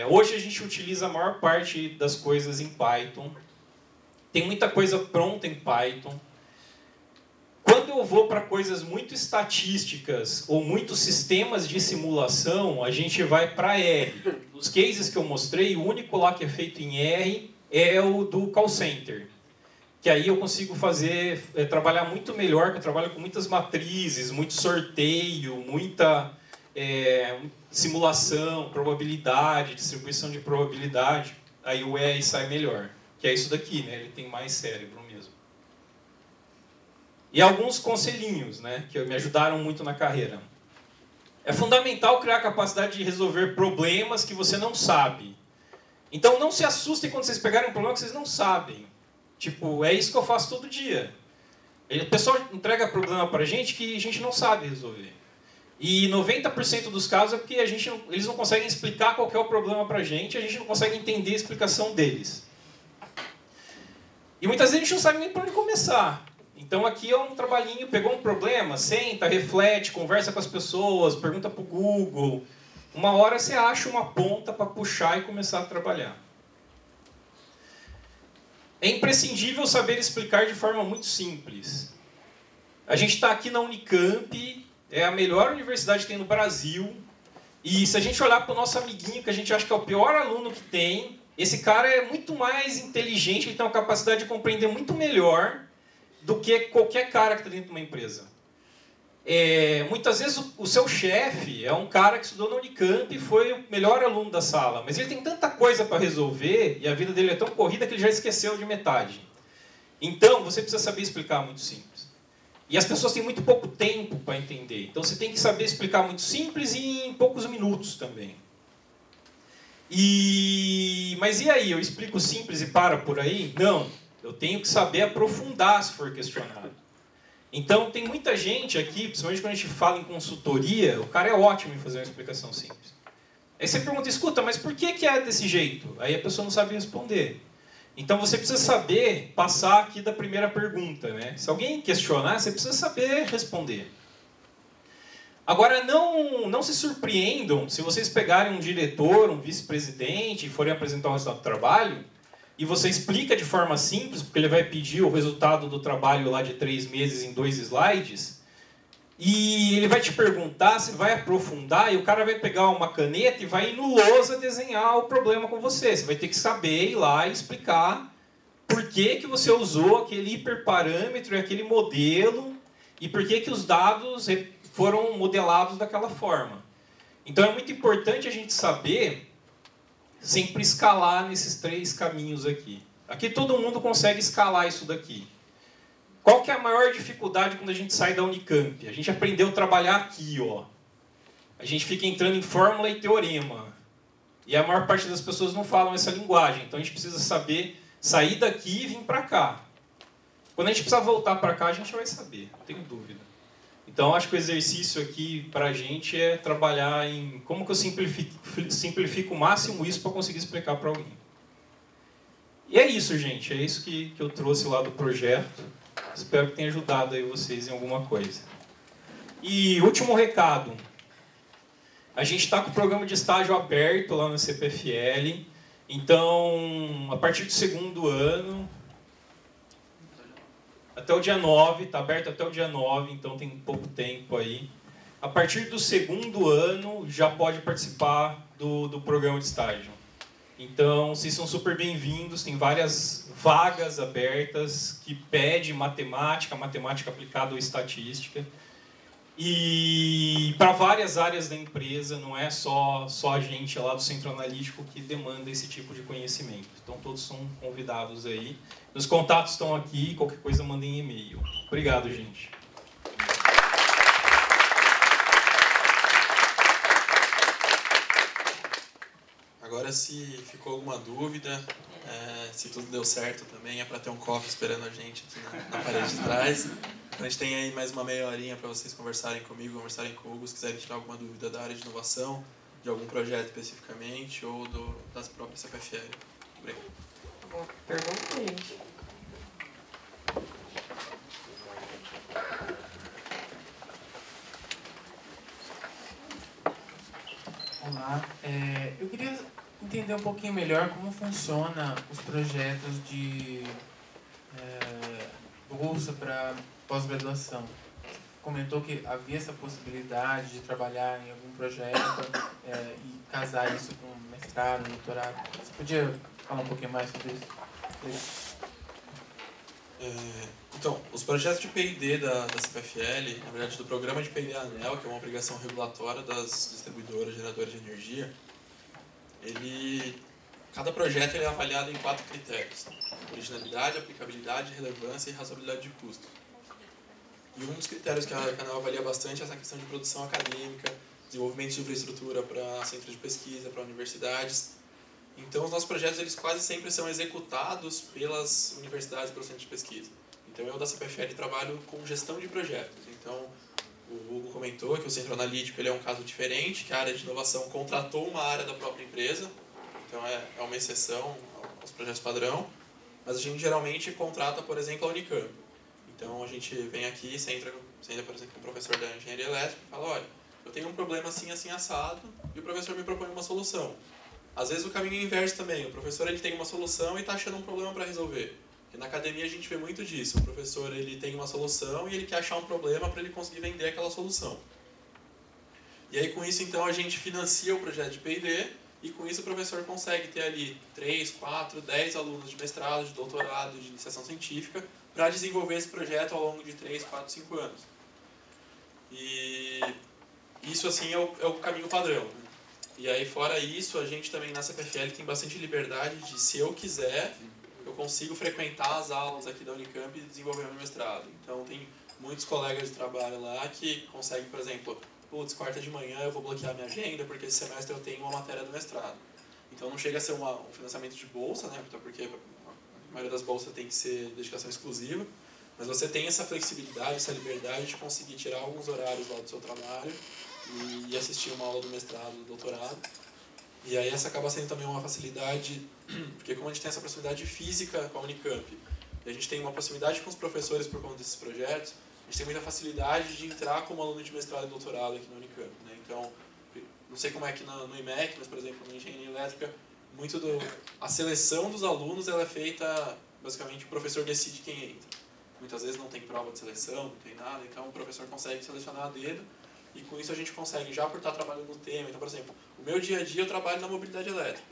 hoje a gente utiliza a maior parte das coisas em Python. Tem muita coisa pronta em Python. Quando eu vou para coisas muito estatísticas ou muitos sistemas de simulação, a gente vai para R. Nos cases que eu mostrei, o único lá que é feito em R é o do call center. Que aí eu consigo trabalhar muito melhor, que eu trabalho com muitas matrizes, muito sorteio, muita simulação, probabilidade, distribuição de probabilidade. Aí o R sai melhor. Que é isso daqui, né? Ele tem mais cérebro mesmo. E alguns conselhinhos, né, que me ajudaram muito na carreira. É fundamental criar a capacidade de resolver problemas que você não sabe. Então não se assustem quando vocês pegarem um problema que vocês não sabem. Tipo, é isso que eu faço todo dia. O pessoal entrega problema pra gente que a gente não sabe resolver. E 90% dos casos é porque eles não conseguem explicar qual que é o problema pra gente, a gente não consegue entender a explicação deles. E muitas vezes a gente não sabe nem por onde começar. Então aqui é um trabalhinho, pegou um problema, senta, reflete, conversa com as pessoas, pergunta para o Google. Uma hora você acha uma ponta para puxar e começar a trabalhar. É imprescindível saber explicar de forma muito simples. A gente está aqui na Unicamp, é a melhor universidade que tem no Brasil. E se a gente olhar para o nosso amiguinho, que a gente acha que é o pior aluno que tem, esse cara é muito mais inteligente, ele tem uma capacidade de compreender muito melhor do que qualquer cara que está dentro de uma empresa. Muitas vezes o seu chefe é um cara que estudou na Unicamp e foi o melhor aluno da sala, mas ele tem tanta coisa para resolver e a vida dele é tão corrida que ele já esqueceu de metade. Então, você precisa saber explicar muito simples. E as pessoas têm muito pouco tempo para entender. Então, você tem que saber explicar muito simples e em poucos minutos também. Mas e aí? Eu explico simples e para por aí? Não. Eu tenho que saber aprofundar se for questionado. Então, tem muita gente aqui, principalmente quando a gente fala em consultoria, o cara é ótimo em fazer uma explicação simples. Aí você pergunta, escuta, mas por que é desse jeito? Aí a pessoa não sabe responder. Então, você precisa saber passar aqui da primeira pergunta, né? Se alguém questionar, você precisa saber responder. Agora, não se surpreendam se vocês pegarem um diretor, um vice-presidente e forem apresentar um resultado do trabalho, e você explica de forma simples, porque ele vai pedir o resultado do trabalho lá de 3 meses em 2 slides, e ele vai te perguntar, se vai aprofundar, e o cara vai pegar uma caneta e vai ir no lousa desenhar o problema com você. Você vai ter que saber ir lá e explicar por que você usou aquele hiperparâmetro e aquele modelo, e por que os dados foram modelados daquela forma. Então é muito importante a gente saber sempre escalar nesses 3 caminhos aqui. Aqui todo mundo consegue escalar isso daqui. Qual que é a maior dificuldade quando a gente sai da Unicamp? A gente aprendeu a trabalhar aqui, ó. A gente fica entrando em fórmula e teorema. E a maior parte das pessoas não falam essa linguagem. Então a gente precisa saber sair daqui e vir para cá. Quando a gente precisar voltar para cá, a gente vai saber, não tenho dúvida. Então acho que o exercício aqui para a gente é trabalhar em como que eu simplifico o máximo isso para conseguir explicar para alguém. E é isso, gente. É isso que eu trouxe lá do projeto. Espero que tenha ajudado aí vocês em alguma coisa. E último recado. A gente está com o programa de estágio aberto lá no CPFL. Então, a partir do segundo ano, até o dia 9, está aberto até o dia 9, então tem pouco tempo aí. A partir do segundo ano, já pode participar do programa de estágio. Então, vocês são super bem-vindos, tem várias vagas abertas que pedem matemática aplicada ou estatística. E para várias áreas da empresa, não é só a gente lá do Centro Analítico que demanda esse tipo de conhecimento. Então, todos são convidados aí. Os contatos estão aqui, qualquer coisa mandem e-mail. Obrigado, gente. Agora, se ficou alguma dúvida, se tudo deu certo também, é para ter um cofre esperando a gente aqui na parede de trás. Então, a gente tem aí mais uma meia horinha para vocês conversarem comigo, conversarem com o Hugo, se quiserem tirar alguma dúvida da área de inovação, de algum projeto especificamente, ou das próprias CPFL. Obrigado. Boa pergunta, gente. Olá, eu queria entender um pouquinho melhor como funciona os projetos de bolsa para pós-graduação. Você comentou que havia essa possibilidade de trabalhar em algum projeto e casar isso com mestrado, doutorado. Você podia falar um pouquinho mais sobre isso? Então, os projetos de P&D da CPFL, na verdade do programa de P&D ANEEL, que é uma obrigação regulatória das distribuidoras, geradoras de energia, cada projeto é avaliado em 4 critérios: originalidade, aplicabilidade, relevância e razoabilidade de custo. E um dos critérios que a ANEEL avalia bastante é essa questão de produção acadêmica, desenvolvimento de infraestrutura para centros de pesquisa, para universidades. Então, os nossos projetos eles quase sempre são executados pelas universidades, pelos centros de pesquisa. Então, eu da CPFL trabalho com gestão de projetos. Então, o Hugo comentou que o Centro Analítico ele é um caso diferente, que a área de inovação contratou uma área da própria empresa. Então, é uma exceção aos projetos padrão. Mas a gente geralmente contrata, por exemplo, a Unicamp. Então, a gente vem aqui, você entra, por exemplo, com o professor da engenharia elétrica e fala: olha, eu tenho um problema assim, assim, assado, e o professor me propõe uma solução. Às vezes o caminho é inverso também. O professor ele tem uma solução e está achando um problema para resolver. Porque na academia a gente vê muito disso. O professor ele tem uma solução e ele quer achar um problema para ele conseguir vender aquela solução. E aí com isso então a gente financia o projeto de P&D e com isso o professor consegue ter ali 3, 4, 10 alunos de mestrado, de doutorado, de iniciação científica para desenvolver esse projeto ao longo de 3, 4, 5 anos. E isso assim é o caminho padrão, né? E aí, fora isso, a gente também na CPFL tem bastante liberdade de, se eu quiser, eu consigo frequentar as aulas aqui da Unicamp e desenvolver meu mestrado. Então, tem muitos colegas de trabalho lá que conseguem, por exemplo, putz, quarta de manhã eu vou bloquear minha agenda porque esse semestre eu tenho uma matéria do mestrado. Então, não chega a ser um financiamento de bolsa, né? Porque a maioria das bolsas tem que ser dedicação exclusiva. Mas você tem essa flexibilidade, essa liberdade de conseguir tirar alguns horários lá do seu trabalho e assistir uma aula do mestrado, do doutorado. E aí essa acaba sendo também uma facilidade, porque como a gente tem essa proximidade física com a Unicamp, e a gente tem uma proximidade com os professores por conta desses projetos, a gente tem muita facilidade de entrar como aluno de mestrado e doutorado aqui na Unicamp, né? Então, não sei como é que no IMEC, mas, por exemplo, na engenharia elétrica, a seleção dos alunos ela é feita, basicamente, o professor decide quem entra. Muitas vezes não tem prova de seleção, não tem nada, então o professor consegue selecionar a dedo, e com isso a gente consegue, já por estar trabalhando no tema. Então, por exemplo, o meu dia a dia eu trabalho na mobilidade elétrica.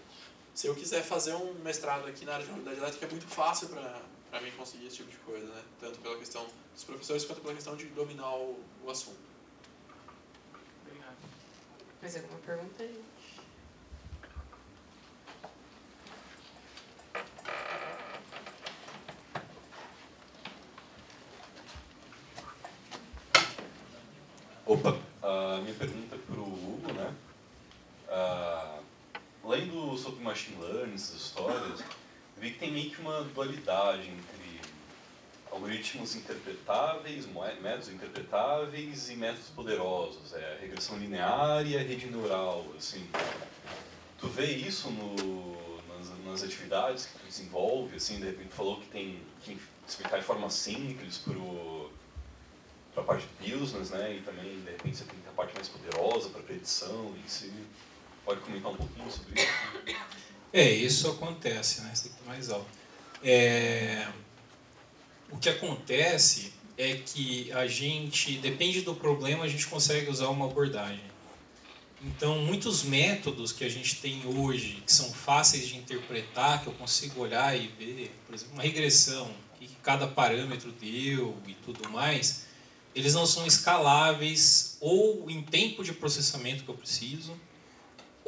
Se eu quiser fazer um mestrado aqui na área de mobilidade elétrica, é muito fácil para mim conseguir esse tipo de coisa, né? Tanto pela questão dos professores, quanto pela questão de dominar o assunto. Obrigado. Mais alguma pergunta aí? Opa, minha pergunta é para o Hugo, né? Lendo sobre machine learning, essas histórias, eu vi que tem meio que uma dualidade entre algoritmos interpretáveis, métodos interpretáveis e métodos poderosos, a regressão linear e a rede neural, assim. Tu vê isso nas atividades que tu desenvolve, assim, de repente tu falou que tem que explicar de forma simples para a parte de business, né, e também, de repente, você tem a parte mais poderosa para predição em si. Pode comentar um pouquinho sobre isso? Isso acontece, né? Você tem que ter mais alto. O que acontece é que a gente, depende do problema, a gente consegue usar uma abordagem. Então, muitos métodos que a gente tem hoje, que são fáceis de interpretar, que eu consigo olhar e ver, por exemplo, uma regressão, o que cada parâmetro deu e tudo mais, eles não são escaláveis ou em tempo de processamento que eu preciso,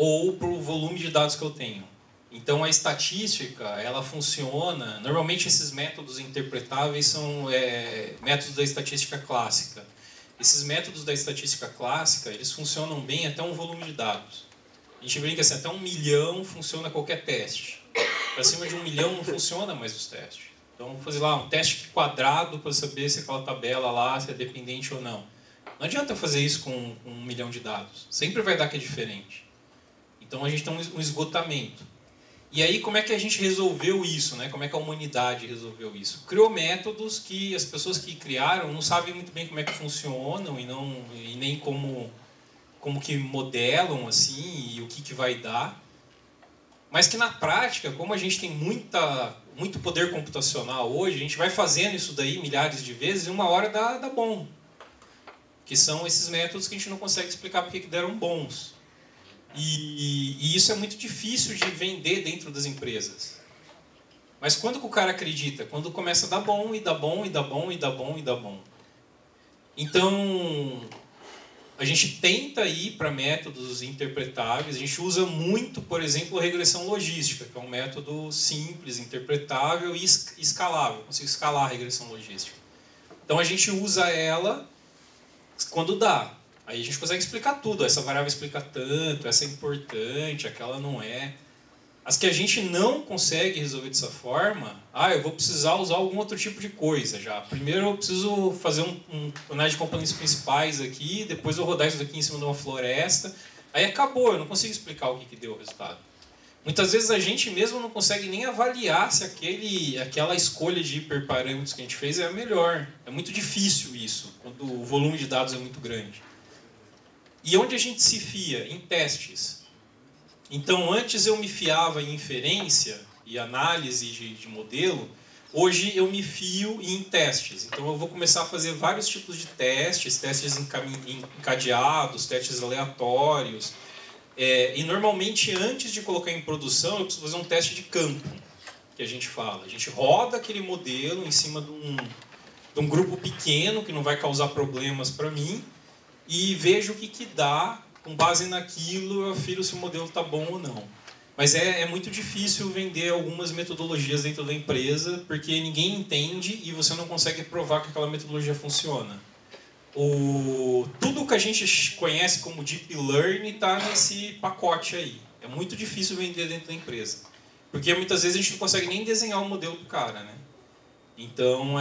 ou para o volume de dados que eu tenho. Então, a estatística, ela funciona... Normalmente, esses métodos interpretáveis são métodos da estatística clássica. Esses métodos da estatística clássica, eles funcionam bem até um volume de dados. A gente brinca assim, até 1 milhão funciona qualquer teste. Para cima de 1 milhão não funciona mais os testes. Então, vou fazer lá um teste quadrado para saber se aquela tabela lá se é dependente ou não. Não adianta fazer isso com 1 milhão de dados. Sempre vai dar que é diferente. Então, a gente tem um esgotamento. E aí, como é que a gente resolveu isso, né? Como é que a humanidade resolveu isso? Criou métodos que as pessoas que criaram não sabem muito bem como é que funcionam e nem como que modelam assim, e o que vai dar. Mas que na prática, como a gente tem muito poder computacional hoje, a gente vai fazendo isso daí milhares de vezes e uma hora dá bom. Que são esses métodos que a gente não consegue explicar porque que deram bons. E isso é muito difícil de vender dentro das empresas. Mas quando que o cara acredita? Quando começa a dar bom, e dá bom, e dá bom, e dá bom, e dá bom. Então, a gente tenta ir para métodos interpretáveis. A gente usa muito, por exemplo, regressão logística, que é um método simples, interpretável e escalável. Eu consigo escalar a regressão logística. Então, a gente usa ela quando dá. Aí a gente consegue explicar tudo. Essa variável explica tanto, essa é importante, aquela não é. As que a gente não consegue resolver dessa forma, eu vou precisar usar algum outro tipo de coisa já. Primeiro eu preciso fazer um análise de componentes principais aqui, depois eu rodar isso daqui em cima de uma floresta. Aí acabou, eu não consigo explicar o que deu o resultado. Muitas vezes a gente mesmo não consegue nem avaliar se aquela escolha de hiperparâmetros que a gente fez é a melhor. É muito difícil isso, quando o volume de dados é muito grande. E onde a gente se fia? Em testes. Então, antes eu me fiava em inferência e análise de modelo, hoje eu me fio em testes. Então, eu vou começar a fazer vários tipos de testes encadeados, testes aleatórios. E, normalmente, antes de colocar em produção, eu preciso fazer um teste de campo, que a gente fala. A gente roda aquele modelo em cima de um grupo pequeno, que não vai causar problemas para mim, e vejo o que dá, com base naquilo eu afiro se o modelo está bom ou não. Mas é muito difícil vender algumas metodologias dentro da empresa, porque ninguém entende e você não consegue provar que aquela metodologia funciona. Tudo que a gente conhece como Deep Learning está nesse pacote aí. É muito difícil vender dentro da empresa. Porque muitas vezes a gente não consegue nem desenhar o modelo do cara, né? Então,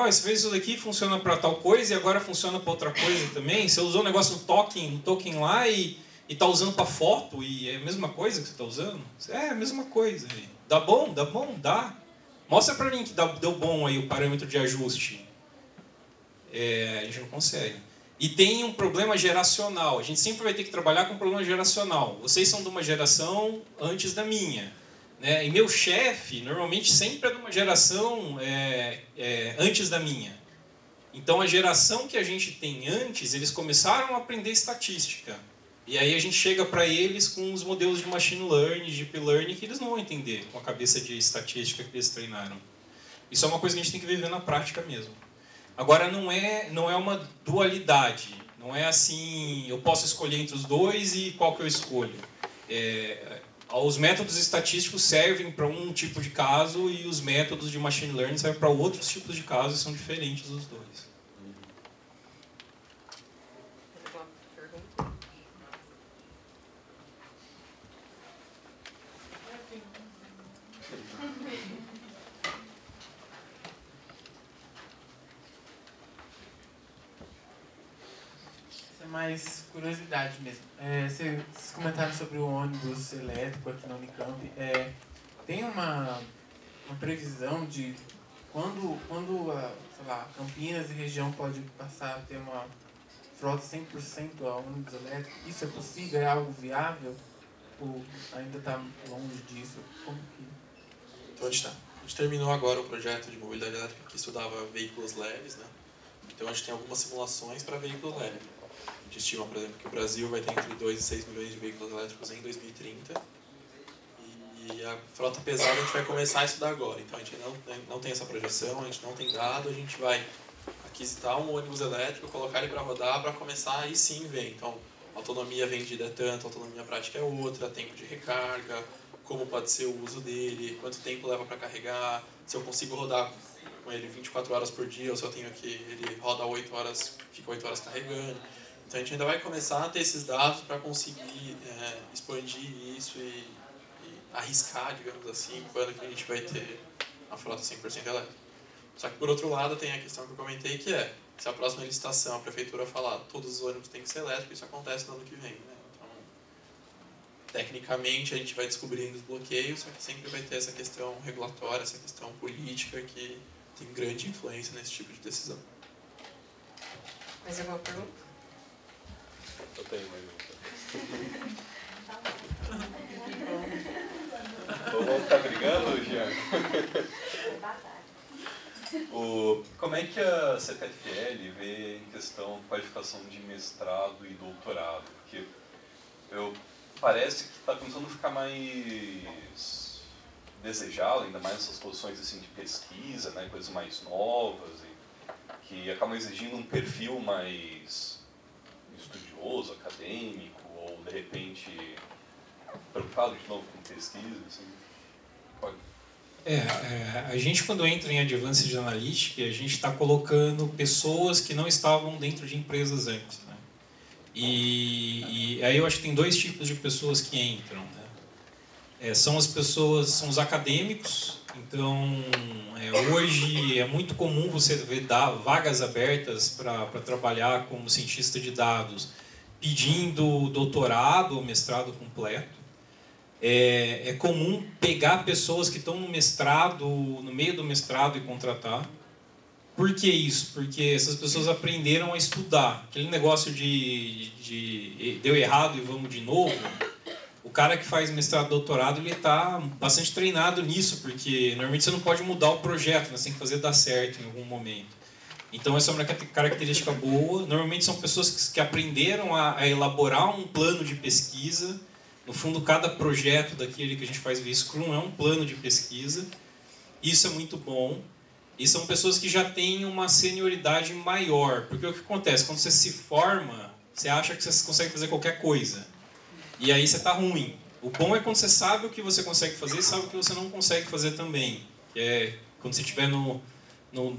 você fez isso daqui, funciona para tal coisa e agora funciona para outra coisa também. Você usou um negócio, um token lá e está usando para foto e é a mesma coisa que você está usando? É a mesma coisa. Dá bom? Dá bom? Dá. Mostra para mim que deu bom aí o parâmetro de ajuste. A gente não consegue. E tem um problema geracional. A gente sempre vai ter que trabalhar com um problema geracional. Vocês são de uma geração antes da minha. Né? E meu chefe, normalmente, sempre é de uma geração antes da minha. Então, a geração que a gente tem antes, eles começaram a aprender estatística. E aí a gente chega para eles com os modelos de machine learning, deep learning, que eles não vão entender com a cabeça de estatística que eles treinaram. Isso é uma coisa que a gente tem que viver na prática mesmo. Agora, não é uma dualidade. Não é assim, eu posso escolher entre os dois e qual que eu escolho. Os métodos estatísticos servem para um tipo de caso e os métodos de machine learning servem para outros tipos de casos e são diferentes dos dois. mais curiosidade mesmo. Vocês comentaram sobre o ônibus elétrico aqui na Unicamp. Tem uma previsão de quando sei lá, Campinas e região pode passar a ter uma frota 100% a ônibus elétrico? Isso é possível? É algo viável? Ou ainda está longe disso? Como que... Então a gente terminou agora o projeto de mobilidade elétrica que estudava veículos leves, né? Então a gente tem algumas simulações para veículos leves. A gente estima, por exemplo, que o Brasil vai ter entre 2 e 6 milhões de veículos elétricos em 2030. E a frota pesada a gente vai começar a estudar agora. Então a gente não tem essa projeção, a gente não tem dado, a gente vai aquisitar um ônibus elétrico, colocar ele para rodar, para começar aí sim ver. Então, autonomia vendida é tanto, autonomia prática é outra, tempo de recarga, como pode ser o uso dele, quanto tempo leva para carregar, se eu consigo rodar com ele 24 horas por dia, ou se eu tenho que ele roda 8 horas, fica 8 horas carregando. Então a gente ainda vai começar a ter esses dados para conseguir expandir isso e arriscar, digamos assim, quando que a gente vai ter a frota 100% elétrica. Só que por outro lado tem a questão que eu comentei, que é, se a próxima licitação a prefeitura falar todos os ônibus têm que ser elétricos, isso acontece no ano que vem, né? Então, tecnicamente a gente vai descobrindo os bloqueios, só que sempre vai ter essa questão regulatória, essa questão política que tem grande influência nesse tipo de decisão. Mais alguma pergunta? Eu tenho mais uma. Vamos tá brigando, Jean? Como é que a CPFL vê em questão de qualificação de mestrado e doutorado? Porque parece que está começando a ficar mais desejado, ainda mais nessas posições assim, de pesquisa, né, coisas mais novas, que acabam exigindo um perfil mais estudioso, acadêmico, ou de repente preocupado de novo com pesquisa. Assim. Pode. A gente, quando entra em Advanced Analytics, a gente está colocando pessoas que não estavam dentro de empresas antes, né? E aí eu acho que tem dois tipos de pessoas que entram, né? São os acadêmicos. Então, hoje é muito comum você ver vagas abertas para trabalhar como cientista de dados pedindo doutorado ou mestrado completo. É comum pegar pessoas que estão no mestrado, no meio do mestrado e contratar. Por que isso? Porque essas pessoas aprenderam a estudar. Aquele negócio de deu errado e vamos de novo. O cara que faz mestrado, doutorado, ele está bastante treinado nisso, porque normalmente você não pode mudar o projeto, né? Você tem que fazer dar certo em algum momento. Então essa é uma característica boa. Normalmente são pessoas que aprenderam a elaborar um plano de pesquisa. No fundo, cada projeto daquele que a gente faz via Scrum é um plano de pesquisa. Isso é muito bom. E são pessoas que já têm uma senioridade maior. Porque o que acontece? Quando você se forma, você acha que você consegue fazer qualquer coisa. E aí você está ruim. O bom é quando você sabe o que você consegue fazer e sabe o que você não consegue fazer também. Que é quando você estiver no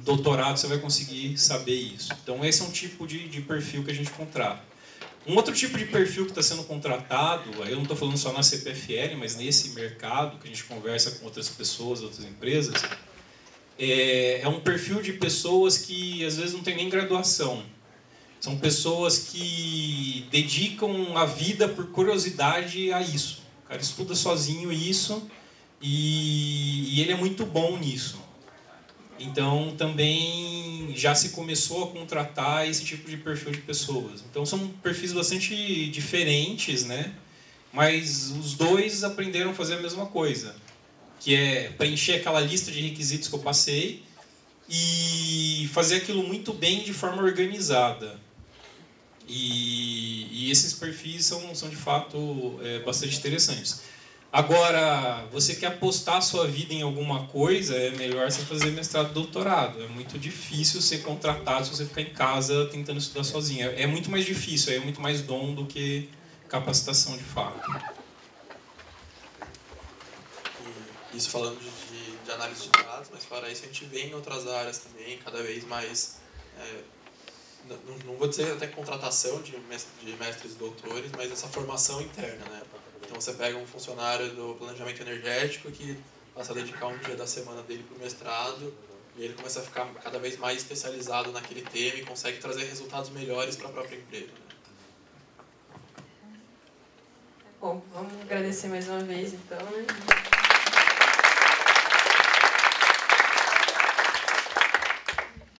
doutorado, você vai conseguir saber isso. Então esse é um tipo de perfil que a gente contrata. Um outro tipo de perfil que está sendo contratado, eu não estou falando só na CPFL, mas nesse mercado que a gente conversa com outras pessoas, outras empresas, é um perfil de pessoas que às vezes não tem nem graduação. São pessoas que dedicam a vida por curiosidade a isso. O cara estuda sozinho isso e ele é muito bom nisso. Então, também já se começou a contratar esse tipo de perfil de pessoas. Então, são perfis bastante diferentes, né? Mas os dois aprenderam a fazer a mesma coisa, que é preencher aquela lista de requisitos que eu passei e fazer aquilo muito bem de forma organizada. E esses perfis são de fato bastante interessantes. Agora, você quer apostar a sua vida em alguma coisa, é melhor você fazer mestrado e doutorado. É muito difícil ser contratado se você ficar em casa tentando estudar sozinho. É muito mais difícil, é muito mais dom do que capacitação de fato. E isso falando de análise de dados, mas para isso a gente vê em outras áreas também, cada vez mais... não vou dizer até contratação de mestres e doutores, mas essa formação interna, né? Então você pega um funcionário do planejamento energético que passa a dedicar um dia da semana dele para o mestrado e ele começa a ficar cada vez mais especializado naquele tema e consegue trazer resultados melhores para a própria empresa, né? Bom, vamos agradecer mais uma vez, então, né?